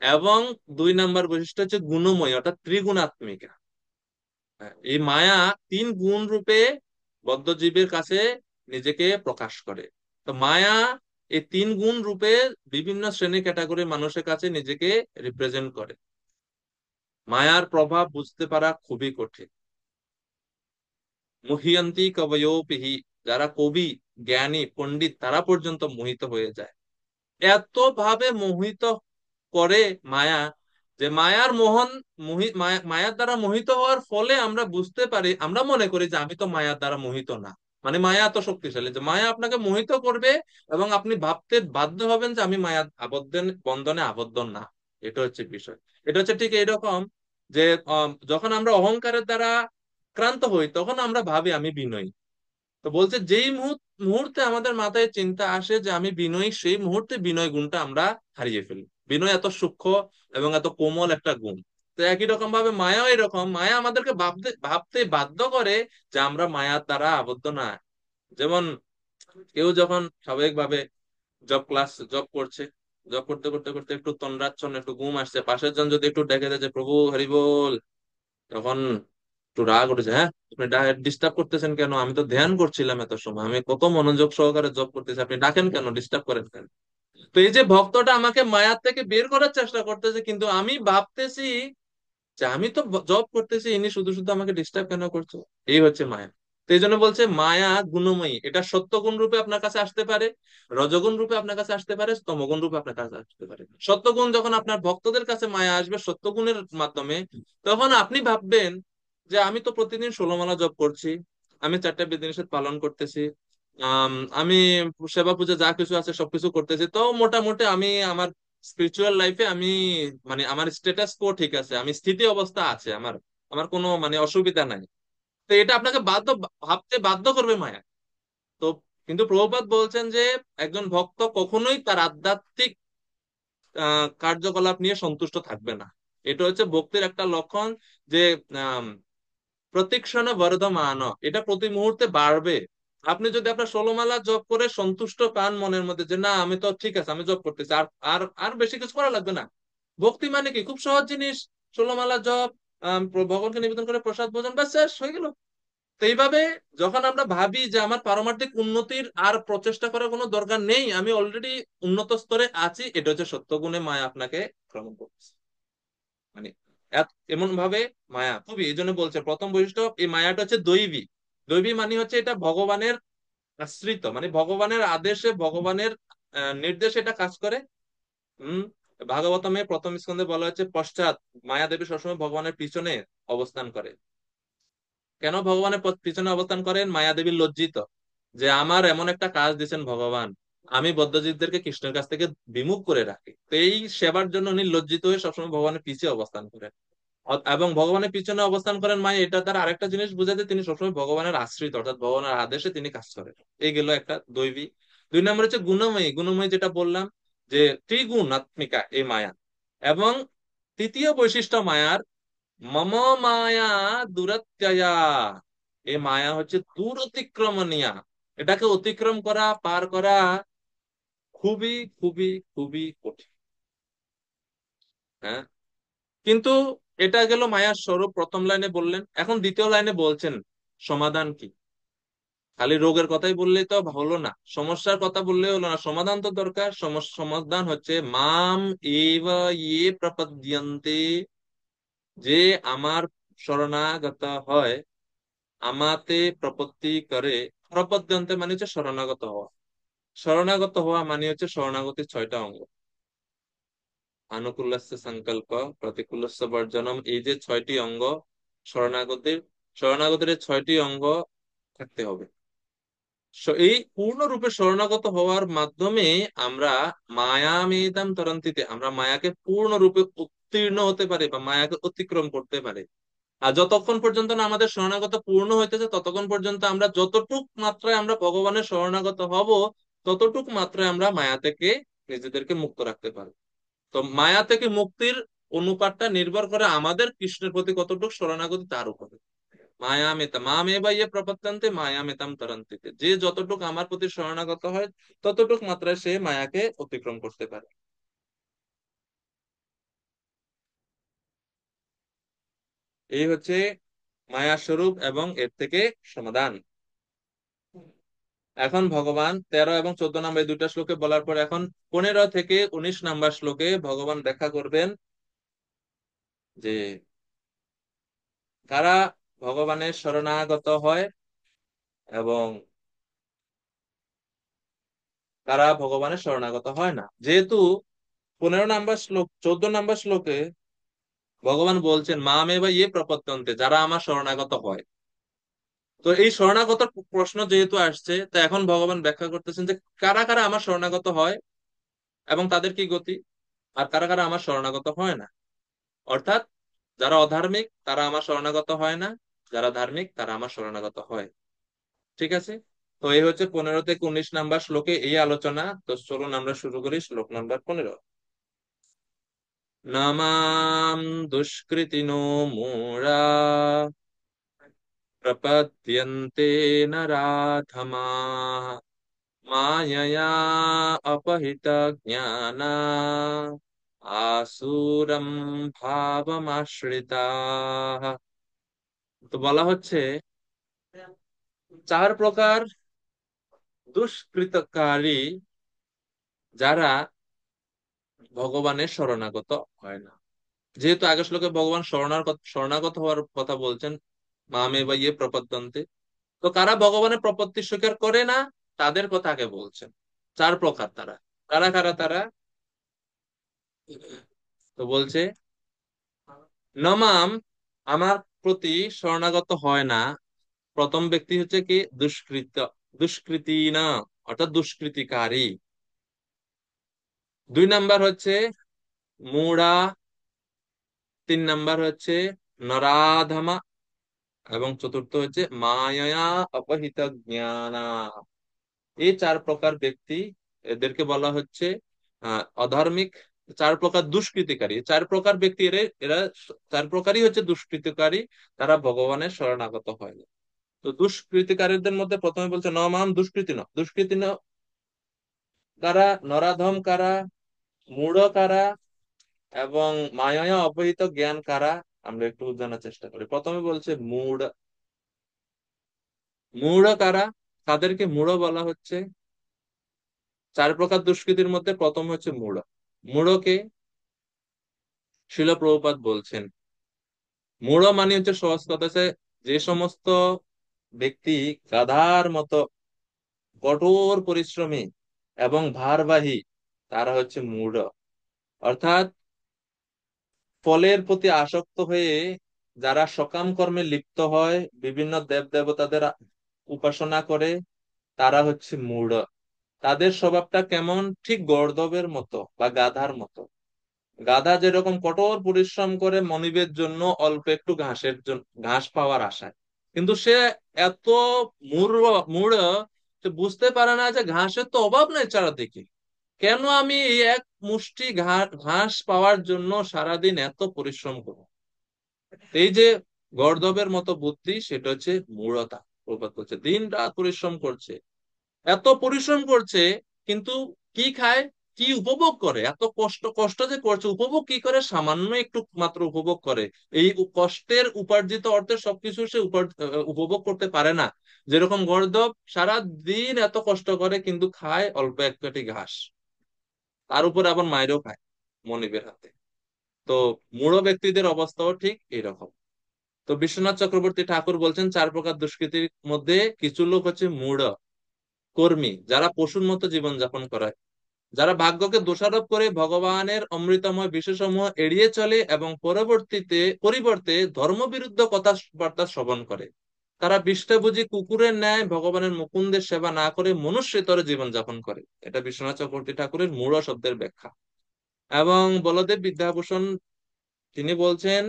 এবং 2 নম্বর বৈশিষ্ট্য হচ্ছে গুণময় অর্থাৎ ত্রিগুণাত্মিকা। এই মায়া 3 গুণ রূপে বদ্ধজীবের কাছে নিজেকে প্রকাশ করে। তো মায়া এই 3 গুণ রূপে বিভিন্ন শ্রেণী ক্যাটাগরি মানুষের কাছে নিজেকে রিপ্রেজেন্ট করে। মায়ার প্রভাব বুঝতে পারা খুবই কঠিন। মুহিয়ন্তি কবয়োপিহি, যারা কবি, জ্ঞানী, পণ্ডিত, তারা পর্যন্ত মোহিত হয়ে যায়। এত ভাবে মোহিত করে মায়া, যে মায়ার মোহন, মায়ার দ্বারা মোহিত হওয়ার ফলে আমরা বুঝতে পারি, আমরা মনে করি যে আমি তো মায়ার দ্বারা মোহিত না। মানে মায়া এত শক্তিশালী যে মায়া আপনাকে মোহিত করবে এবং আপনি ভাবতে বাধ্য হবেন যে আমি মায়া বন্ধনে আবদ্ধ না। এটা হচ্ছে বিষয়। এটা হচ্ছে ঠিক এরকম যে যখন আমরা অহংকারের দ্বারা ক্রান্ত হই, তখন আমরা ভাবি আমি বিনয়ী। তো বলছে যেই মুহূর্তে আমাদের মাথায় চিন্তা আসে যে আমি বিনয়ী, সেই মুহূর্তে বিনয় গুণটা আমরা হারিয়ে ফেলি। বিনয় এত সূক্ষ্ম এবং এত কোমল একটা গুণ। তো একই রকম ভাবে মায়াও এরকম, মায়া আমাদেরকে ভাবতে ভাবতে বাধ্য করে যে আমরা মায়ার দ্বারা আবদ্ধ না। যেমন কেউ যখন স্বাভাবিকভাবে জব করছে, জব করতে করতে করতে একটু তন্দ্রাচ্ছন্ন, একটু ঘুম আসছে, পাশের জন যদি একটু ডেকে দেয় যে প্রভু হরি বল, তখন একটু রাগ উঠেছে, হ্যাঁ আপনি ডিস্টার্ব করতেছেন কেন, আমি তো ধ্যান করছিলাম এত সময়, আমি কত মনোযোগ সহকারে জব করতেছি, আপনি ডাকেন কেন, ডিস্টার্ব করেন কেন। তো এই যে ভক্তটা আমাকে মায়ার থেকে বের করার চেষ্টা করতেছে, কিন্তু আমি ভাবতেছি যে আমি তো জব করতেছি, ইনি শুধু শুধু আমাকে ডিস্টার্ব কেন করছো। এই হচ্ছে মায়া। তো এই জন্য বলছে মায়া গুণময়ী, এটা সত্যগুণ রূপে আপনার কাছে আসতে পারে, রজগুণ রূপে আপনার কাছে আসতে পারে, তমগুণ রূপে আপনার কাছে আসতে পারে। সত্যগুণ যখন আপনার ভক্তদের কাছে মায়া আসবে সত্যগুণের মাধ্যমে, তখন আপনি ভাববেন যে আমি তো প্রতিদিন 16 মালা জপ করছি, আমি 4টা বিধিনিষেধ পালন করতেছি, আমি সেবা পূজা যা কিছু আছে সবকিছু করতেছি, তো মোটামুটি আমি আমার স্পিরিচুয়াল লাইফে আমি মানে আমার স্ট্যাটাস কো ঠিক আছে, আমি স্থিতি অবস্থা আছে, আমার আমার কোনো মানে অসুবিধা নাই। তো এটা আপনাকে ভাবতে বাধ্য করবে মায়া। তো কিন্তু প্রভুপাদ বলছেন যে একজন ভক্ত কখনোই তার আধ্যাত্মিক কার্যকলাপ নিয়ে সন্তুষ্ট থাকবে না। এটা হচ্ছে ভক্তির একটা লক্ষণ, যে আম, প্রতিক্ষণ বর্ধমান, এটা প্রতি মুহূর্তে বাড়বে। আপনি যদি আপনার 16 মালা জপ করে সন্তুষ্ট পান মনের মধ্যে যে না আমি তো ঠিক আছে, আমি জপ করতেছি, আর আর আর বেশি কিছু করা লাগবে না। ভক্তি মানে কি, খুব সহজ জিনিস। 16 মালা জপ, ভগবানকে নিবেদন করে প্রসাদ ভোজন, ব্যাস শেষ হয়ে গেল। তো এইভাবে যখন আমরা ভাবি যে আমার পারমার্থিক উন্নতির আর প্রচেষ্টা করার কোনো দরকার নেই, আমি অলরেডি উন্নত স্তরে আছি, এটা হচ্ছে সত্যগুণে মায়া আপনাকে আক্রমণ করছে। মানে এমন ভাবে মায়া খুবই, এই জন্য বলছে প্রথম বৈশিষ্ট্য এই মায়াটা হচ্ছে দৈবী। দৈবী মানে হচ্ছে এটা ভগবানের আশ্রিত, মানে ভগবানের আদেশে, ভগবানের নির্দেশে এটা কাজ করে। হম। ভাগবতমে প্রথম স্কন্ধে বলা হচ্ছে পশ্চাৎ, মায়া দেবী সবসময় ভগবানের পিছনে অবস্থান করে। কেন ভগবানের পিছনে অবস্থান করেন? মায়াদেবী লজ্জিত যে আমার এমন একটা কাজ দিয়েছেন ভগবান, আমি বদ্ধজীবদেরকে কৃষ্ণের কাছ থেকে বিমুখ করে রাখি, তো এই সেবার জন্য উনি লজ্জিত হয়ে সবসময় ভগবানের পিছিয়ে অবস্থান করেন। এবং ভগবানের পিছনে অবস্থান করেন মায়া, এটা তার আরেকটা জিনিস বোঝাতে তিনি সবসময় ভগবানের আশ্রিত, অর্থাৎ ভগবানের আদেশে তিনি কাজ করেন। এই গেল একটা দৈবী। 2 নম্বর হচ্ছে গুণময়ী। গুণময়ী যেটা বললাম যে ত্রিগুণাত্মিকা এই মায়া। এবং তৃতীয় বৈশিষ্ট্য মায়ার, মম মায়া দুরত্যয়া, এই মায়া হচ্ছে দূর অতিক্রমণীয়া। এটাকে অতিক্রম করা, পার করা খুবই খুবই খুবই কঠিন। হ্যাঁ, কিন্তু এটা গেল মায়ার স্বরূপ, প্রথম লাইনে বললেন। এখন দ্বিতীয় লাইনে বলছেন সমাধান কি। খালি রোগের কথাই বললেই তো হলো না, সমস্যার কথা বললেই হলো না, সমাধান তো দরকার। সমাধান হচ্ছে মাম এব ইয়ে প্রপদ্যন্তে, যে আমার শরণাগত হয়, আমাতে প্রপত্তি করে। প্রপদ্যন্তে মানে হচ্ছে শরণাগত হওয়া। শরণাগত হওয়া মানে হচ্ছে শরণাগতির 6টা অঙ্গ। আনুকূল্যস্য সংকল্প, প্রতিকূলস্য বর্জনম, এই যে 6টি অঙ্গ শরণাগতির, শরণাগতির এই 6টি অঙ্গ থাকতে হবে। এই পূর্ণরূপে শরণাগত হওয়ার মাধ্যমে আমরা মায়ামেতাম তরন্তিতে, আমরা মায়াকে পূর্ণরূপে উত্তীর্ণ হতে পারি বা মায়াকে অতিক্রম করতে পারি। আর যতক্ষণ পর্যন্ত না আমাদের শরণাগত পূর্ণ হইতেছে, ততক্ষণ পর্যন্ত আমরা যতটুক মাত্রায় আমরা ভগবানের শরণাগত হব, ততটুক মাত্রায় আমরা মায়া থেকে নিজেদেরকে মুক্ত রাখতে পারবো। তো মায়া থেকে মুক্তির অনুপাতটা নির্ভর করে আমাদের কৃষ্ণের প্রতি কতটুকু শরণাগতি তার উপরে। মায়া মেতা মামেবা ইয়ে প্রপত্যন্তে মায়া মেতাম তরন্তিতে, যে যতটুক আমার প্রতি শরণাগত হয় ততটুক মাত্রায় সে মায়াকে অতিক্রম করতে পারে। এই হচ্ছে মায়া স্বরূপ এবং এর থেকে সমাধান। এখন ভগবান 13 এবং 14 নম্বর এই দুইটা শ্লোকে বলার পর এখন 15 থেকে 19 নম্বর শ্লোকে ভগবান ব্যাখ্যা করবেন যে কারা ভগবানের শরণাগত হয় এবং কারা ভগবানের শরণাগত হয় না। যেহেতু 15 নম্বর শ্লোক, 14 নম্বর শ্লোকে ভগবান বলছেন মা মে বা ইয়ে প্রপত্যন্তে, যারা আমার শরণাগত হয়। তো এই শরণাগত প্রশ্ন যেহেতু আসছে, তো এখন ভগবান ব্যাখ্যা করতেছেন যে কারা কারা আমার শরণাগত হয় এবং তাদের কি গতি, আর কারা কারা আমার শরণাগত হয় না। অর্থাৎ যারা অধার্মিক তারা আমার শরণাগত হয় না, যারা ধার্মিক তারা আমার শরণাগত হয়। ঠিক আছে। তো এই হচ্ছে 15 থেকে 19 নম্বর শ্লোকে এই আলোচনা। তো চলুন আমরা শুরু করি শ্লোক নাম্বার 15। নামাম দুষ্কৃতিনো মূঢ়া প্রপদ্যন্তে নরাধমাঃ মায়য়া অপহৃত জ্ঞানা আসুরম ভাবমাশ্রিতাঃ। তো বলা হচ্ছে 4 প্রকার দুষ্কৃতকারী যারা ভগবানের শরণাগত হয় না। যেহেতু আগের শ্লোকে ভগবান শরণাগত হওয়ার কথা বলছেন, মামে বা ইয়ে প্রপদ্যন্তে, তো কারা ভগবানের প্রপত্তি স্বীকার করে না, তাদের কথা আগে বলছেন। চার প্রকার তারা। কারা কারা তারা? তো বলছে, নমাম, আমার প্রতি শরণাগত হয় না। প্রথম ব্যক্তি হচ্ছে কি? দুষ্কৃতি না, অর্থাৎ দুষ্কৃতিকারী। দুই নাম্বার হচ্ছে মূঢ়া। তিন নাম্বার হচ্ছে নরাধমা। এবং চতুর্থ হচ্ছে মায়া অপহিত জ্ঞানা। এই চার প্রকার ব্যক্তি, এদেরকে বলা হচ্ছে অধার্মিক। চার প্রকার দুষ্কৃতিকারী, চার প্রকার ব্যক্তি, এরা এরা চার প্রকারই হচ্ছে দুষ্কৃতিকারী। তারা ভগবানের শরণাগত হয় না। তো দুষ্কৃতিকারীদের মধ্যে প্রথমে বলছে নমাম, দুষ্কৃতি ন, দুষ্কৃতি ন কারা, নরাধম কারা, মূঢ় কারা, এবং মায়া অপহিত জ্ঞান কারা। আমরা একটু জানার চেষ্টা করি। প্রথমে বলছে মূঢ়। মূঢ় কারা? তাদেরকে মূঢ় বলা হচ্ছে। চার প্রকার দুষ্কৃতির মধ্যে প্রথম হচ্ছে মূঢ়। মূঢ়কে শিল প্রভুপাদ বলছেন, মূঢ় মানে হচ্ছে সহজ কথা হচ্ছে, যে সমস্ত ব্যক্তি গাধার মতো কঠোর পরিশ্রমী এবং ভারবাহী, তারা হচ্ছে মূঢ়। অর্থাৎ ফলের প্রতি আসক্ত হয়ে যারা সকাম কর্মে লিপ্ত হয়, বিভিন্ন দেব দেবতাদের উপাসনা করে, তারা হচ্ছে মূঢ়। তাদের স্বভাবটা কেমন? ঠিক গর্দবের মতো বা গাধার মতো। গাধা যেরকম কঠোর পরিশ্রম করে মনিবের জন্য, অল্প একটু ঘাসের জন্য, ঘাস পাওয়ার আশায়, কিন্তু সে এত মূঢ় মূঢ়, সে বুঝতে পারে না যে ঘাসের তো অভাব নেই চারিদিকে, কেন আমি এই এক মুষ্টি ঘাস পাওয়ার জন্য সারাদিন এত পরিশ্রম করব। এই যে গর্দবের মতো বুদ্ধি, সেটা হচ্ছে মূঢ়তা। প্রবাদ করছে দিন রাত পরিশ্রম করছে, এত পরিশ্রম করছে, কিন্তু কি খায়, কি উপভোগ করে? এত কষ্ট কষ্ট যে করছে, উপভোগ কি করে? সামান্য একটু মাত্র উপভোগ করে। এই কষ্টের উপার্জিত অর্থে সবকিছু সে উপভোগ করতে পারে না। যেরকম গর্দব সারা দিন এত কষ্ট করে, কিন্তু খায় অল্প এক পেটি ঘাস, তার উপর আবার মাইরও খায় মনিবের হাতে। তো মূঢ় ব্যক্তিদের অবস্থাও ঠিক এরকম। তো বিশ্বনাথ চক্রবর্তী ঠাকুর বলছেন, চার প্রকার দুষ্কৃতির মধ্যে কিছু লোক হচ্ছে মূঢ় কর্মী, যারা পশুর মতো জীবন যাপন করে, যারা ভাগ্যকে দোষারোপ করে ভগবানের অমৃতময় বিশ্বসমূহ এড়িয়ে চলে এবং পরিবর্তে ধর্মবিরুদ্ধ কথাবার্তা শ্রবণ করে। তারা বিষ্ঠাভোজী কুকুরের ন্যায় ভগবানের মুকুন্দের সেবা না করে মনুষ্যতর জীবন যাপন করে। এটা বিশ্বনাথ চক্রবর্তী ঠাকুরের মূঢ় শব্দের ব্যাখ্যা। এবং বলদেব বিদ্যাভূষণ তিনি বলছেন,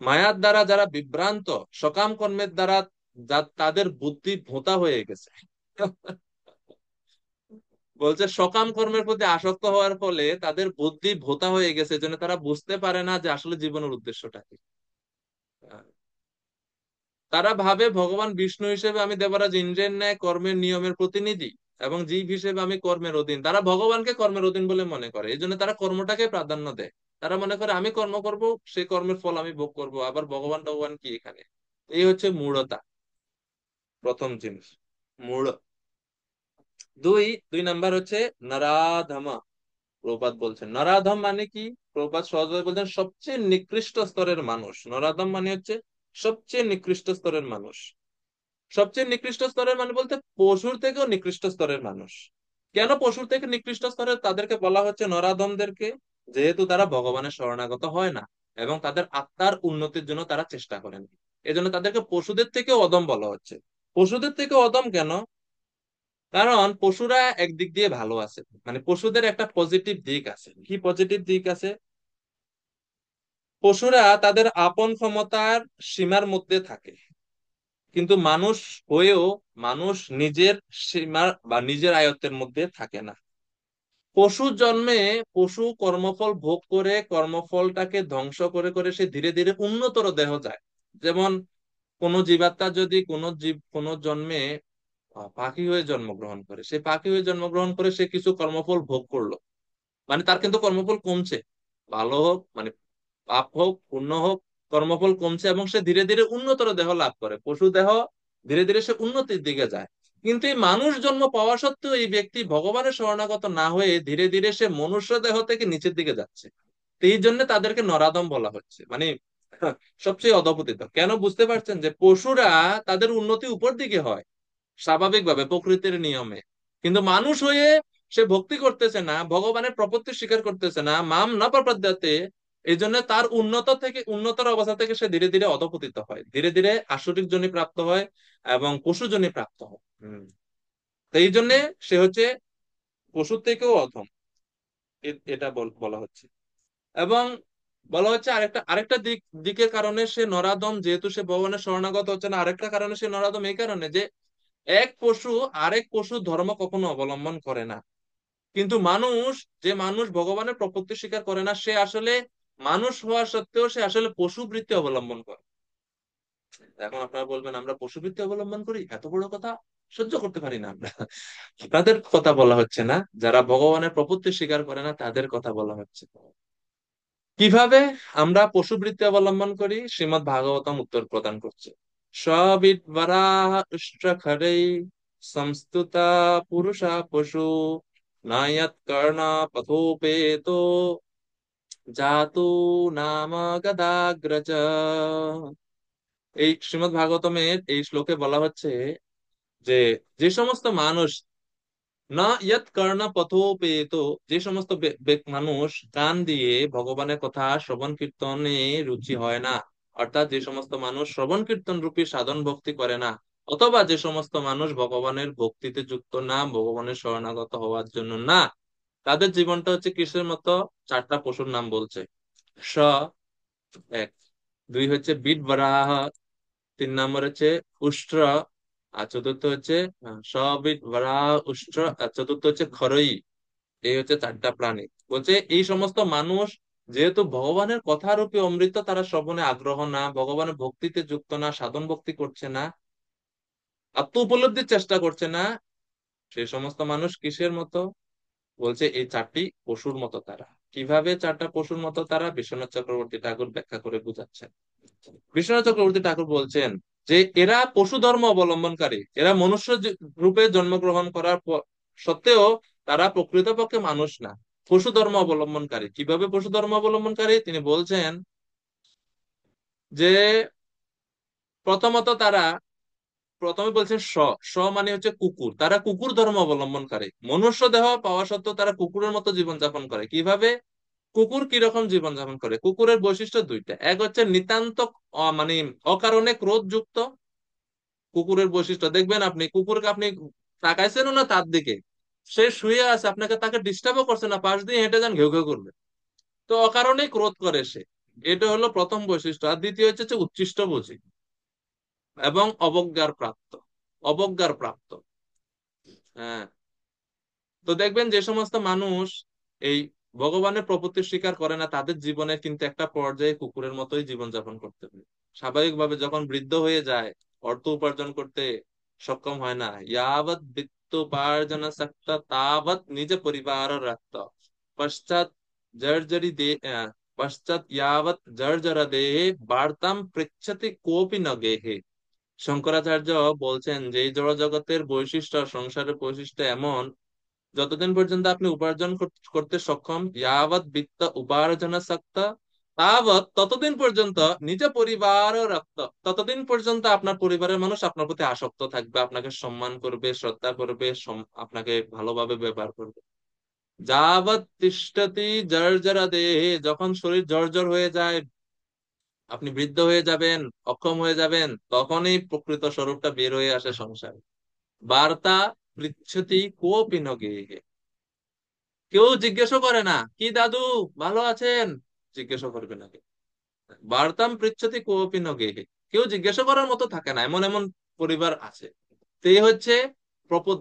মায়ার দ্বারা যারা বিভ্রান্ত, সকাম কর্মের দ্বারা তাদের বুদ্ধি ভোঁতা হয়ে গেছে। বলছে সকাম কর্মের প্রতি আসক্ত হওয়ার ফলে তাদের বুদ্ধি ভোঁতা হয়ে গেছে, জন্য তারা বুঝতে পারে না যে আসলে জীবনের উদ্দেশ্যটা কি। তারা ভাবে ভগবান বিষ্ণু হিসেবে আমি দেবরাজ ইন্দ্রের ন্যায় কর্মের নিয়মের প্রতিনিধি, এবং জীব হিসেবে আমি কর্মের অধীন। তারা ভগবানকে কর্মের অধীন বলে মনে করে, এই জন্য তারা কর্মটাকে প্রাধান্য দেয়। তারা মনে করে আমি কর্ম করব, সেই কর্মের ফল আমি ভোগ করব, আবার ভগবান ভগবান কি এখানে। এই হচ্ছে মূঢ়তা, প্রথম জিনিস, মূঢ়। দুই দুই নাম্বার হচ্ছে নরাধম। প্রপাত বলছেন নরাধম মানে কি? প্রপাত সহজভাবে বলছেন সবচেয়ে নিকৃষ্ট স্তরের মানুষ। নরাধম মানে হচ্ছে সবচেয়ে নিকৃষ্ট স্তরের মানুষ। সবচেয়ে নিকৃষ্ট স্তরের মানে বলতে পশুর থেকেও নিকৃষ্ট স্তরের মানুষ। কেন পশুর থেকে নিকৃষ্ট স্তরের তাদেরকে বলা হচ্ছে নরাধমদেরকে? যেহেতু তারা ভগবানের শরণাগত হয় না এবং তাদের আত্মার উন্নতির জন্য তারা চেষ্টা করেন, এজন্য তাদেরকে পশুদের থেকে অধম বলা হচ্ছে। পশুদের থেকে অধম কেন? কারণ পশুরা একদিক দিয়ে ভালো আছে, মানে পশুদের একটা পজিটিভ দিক আছে। কি পজিটিভ দিক আছে? পশুরা তাদের আপন ক্ষমতার সীমার মধ্যে থাকে, কিন্তু মানুষ হয়েও মানুষ নিজের সীমা বা নিজের আয়ত্তের মধ্যে থাকে না। পশু জন্মে পশু কর্মফল ভোগ করে, কর্মফলটাকে ধ্বংস করে করে সে ধীরে ধীরে উন্নতর দেহ যায়। যেমন কোন জীবাত্মা যদি কোন জন্মে পাখি হয়ে জন্মগ্রহণ করে, সে পাখি হয়ে জন্মগ্রহণ করে সে কিছু কর্মফল ভোগ করলো, মানে তার কিন্তু কর্মফল কমছে। ভালো হোক, মানে পাপ হোক পুণ্য হোক, কর্মফল কমছে এবং সে ধীরে ধীরে উন্নতর দেহ লাভ করে, পশু দেহ, ধীরে ধীরে সে উন্নতির দিকে যায়। কিন্তু এই মানুষ জন্ম পাওয়া সত্ত্বেও এই ব্যক্তি ভগবানের শরণাগত না হয়ে ধীরে ধীরে সে মনুষ্য দেহ থেকে নিচের দিকে যাচ্ছে। তো এই জন্য তাদেরকে নরাধম বলা হচ্ছে। মানে সবচেয়ে অধপতিত কেন বুঝতে পারছেন? যে পশুরা তাদের উন্নতি উপর দিকে হয় স্বাভাবিকভাবে প্রকৃতির নিয়মে, কিন্তু মানুষ হয়ে সে ভক্তি করতেছে না, ভগবানের প্রপত্তি স্বীকার করতেছে না, মাম না প্রপদ্যাতে। এই জন্য তার উন্নত থেকে উন্নতর অবস্থা থেকে সে ধীরে ধীরে অধপতিত হয়, ধীরে ধীরে আসরিক জনি প্রাপ্ত হয় এবং পশু জনি প্রাপ্ত হয়। তো এই জন্য সে হচ্ছে পশুর থেকেও অধম, এটা বলা হচ্ছে। এবং বলা হচ্ছে আরেকটা আরেকটা দিকের কারণে সে নরাধম, যেহেতু সে ভগবানের শরণাগত হচ্ছে না, আরেকটা কারণে সে নরাধম এই কারণে যে এক পশু আরেক পশু ধর্ম কখনো অবলম্বন করে না। কিন্তু মানুষ, যে মানুষ ভগবানের প্রপত্তি স্বীকার করে না, সে আসলে মানুষ হওয়া সত্ত্বেও সে আসলে পশু বৃত্তি অবলম্বন করে। এখন আপনারা বলবেন আমরা পশু বৃত্তি অবলম্বন করি, এত বড় কথা সহ্য করতে পারি না আমরা। তাদের কথা বলা হচ্ছে না, যারা ভগবানের প্রপত্তি স্বীকার করে না তাদের কথা বলা হচ্ছে। কিভাবে আমরা পশুবৃত্তি অবলম্বন করি, শ্রীমদ্ ভাগবতম উত্তর প্রদান করছে। সবিদ্বরাহ উষ্ট্রখরৈ সংস্তুতা পুরুষা পশু নায়ৎ কর্ণ পথোপেতো জাতু নাম গদাগ্রজ। এই শ্রীমদ্ ভাগবতমের এই শ্লোকে বলা হচ্ছে যে যে সমস্ত মানুষ না ইয়ৎ কর্ণ পথোপেত, যে সমস্ত মানুষ কান দিয়ে ভগবানের কথা শ্রবণ কীর্তনে রুচি হয় না, অর্থাৎ যে সমস্ত মানুষ শ্রবণ কীর্তন রূপী সাধন ভক্তি করে না, অথবা যে সমস্ত মানুষ ভগবানের ভক্তিতে যুক্ত না, ভগবানের শরণাগত হওয়ার জন্য না, তাদের জীবনটা হচ্ছে কিসের মতো? চারটা পশুর নাম বলছে। স এক, দুই হচ্ছে বিট বরাহ, তিন নম্বর হচ্ছে উষ্ট্র, আর চতুর্থ হচ্ছে সবিট বরাহ উষ্ট্র, আর চতুর্থ হচ্ছে খরই। এই হচ্ছে চারটা প্রাণী। বলছে এই সমস্ত মানুষ যেহেতু ভগবানের কথারূপী অমৃত তারা শ্রবণে আগ্রহ না, ভগবানের ভক্তিতে যুক্ত না, সাধন ভক্তি করছে না, আত্ম উপলব্ধির চেষ্টা করছে না, সেই সমস্ত মানুষ কিসের মতো? বলছে এই চারটি পশুর মতো তারা। কিভাবে চারটা পশুর মতো তারা? বিশ্বনাথ চক্রবর্তী ঠাকুর ব্যাখ্যা করে বুঝাচ্ছেন। বিশ্বনাথ চক্রবর্তী ঠাকুর বলছেন যে এরা পশু ধর্ম অবলম্বনকারী, এরা মনুষ্য রূপে জন্মগ্রহণ করার সত্ত্বেও তারা প্রকৃতপক্ষে মানুষ না, পশু ধর্ম অবলম্বনকারী। কিভাবে পশু ধর্ম অবলম্বনকারী? তিনি বলছেন যে প্রথমত তারা, প্রথমে বলছেন মানে হচ্ছে কুকুর, তারা কুকুর ধর্ম অবলম্বনকারী। মনুষ্য দেহ পাওয়া সত্ত্বেও তারা কুকুরের মতো জীবন যাপন করে। কিভাবে? কুকুর কিরকম জীবন যাপন করে? কুকুরের বৈশিষ্ট্য দুইটা, এক হচ্ছে নিতান্ত মানে অকারণে ক্রোধযুক্ত। কুকুরের বৈশিষ্ট্য দেখবেন, আপনি কুকুরকে আপনি তাকাইছেন না তার দিকে, সে শুয়ে আছে, আপনাকে তাকে ডিস্টার্বও করছে না, পাশ দিয়ে হেঁটে যান ঘেউ ঘেউ করবে। তো অকারণেই ক্রোধ করে সে। এটা হলো প্রথম বৈশিষ্ট্য। আর দ্বিতীয় হচ্ছে উচ্ছিষ্ট বুঝি এবং অবজ্ঞার প্রাপ্ত। হ্যাঁ। তো দেখবেন যে সমস্ত মানুষ এই ভগবানের প্রপত্তি স্বীকার করে না, তাদের জীবনে কিন্তু একটা পর্যায়ে কুকুরের মতোই জীবনযাপন করতে হবে। স্বাভাবিকভাবে যখন বৃদ্ধ হয়ে যায়, অর্থ উপার্জন করতে সক্ষম হয় না, ইয়াবৎ বিত্ত উপার্জন শক্ত তাবৎ নিজ পরিবার রাখত পশ্চাৎ জর্জরি দে পশ্চাৎ ইয়াবৎ জর্জরা দেহে বার্তাম পৃচ্ছতি কোপি ন গেহে। শঙ্করাচার্য বলছেন যে এই জড় জগতের বৈশিষ্ট্য, সংসারের বৈশিষ্ট্য এমন, যতদিন পর্যন্ত আপনি উপার্জন করতে সক্ষম, ইয়াবৎ বিত্ত উপার্জন শক্ত তাবৎ, ততদিন পর্যন্ত নিজ পরিবার রক্ত, ততদিন পর্যন্ত আপনার পরিবারের মানুষ আপনার প্রতি আসক্ত থাকবে, আপনাকে সম্মান করবে, শ্রদ্ধা করবে, আপনাকে ভালোভাবে ব্যবহার করবে। যাবৎ তিষ্ঠতি জর্জরা দেহে, যখন শরীর জর্জর হয়ে যায়, আপনি বৃদ্ধ হয়ে যাবেন, অক্ষম হয়ে যাবেন, তখনই প্রকৃত স্বরূপটা বের হয়ে আসে সংসারে। বার্তা পৃচ্ছতি কোপি ন গেহে, কেউ জিজ্ঞেসও করে না কি দাদু ভালো আছেন, জিজ্ঞেসও করবে না কেউ। বার্তাম পৃচ্ছতি কোপি ন গেহে, কেউ জিজ্ঞাসা করার মতো থাকে না, এমন এমন পরিবার আছে। তো এই হচ্ছে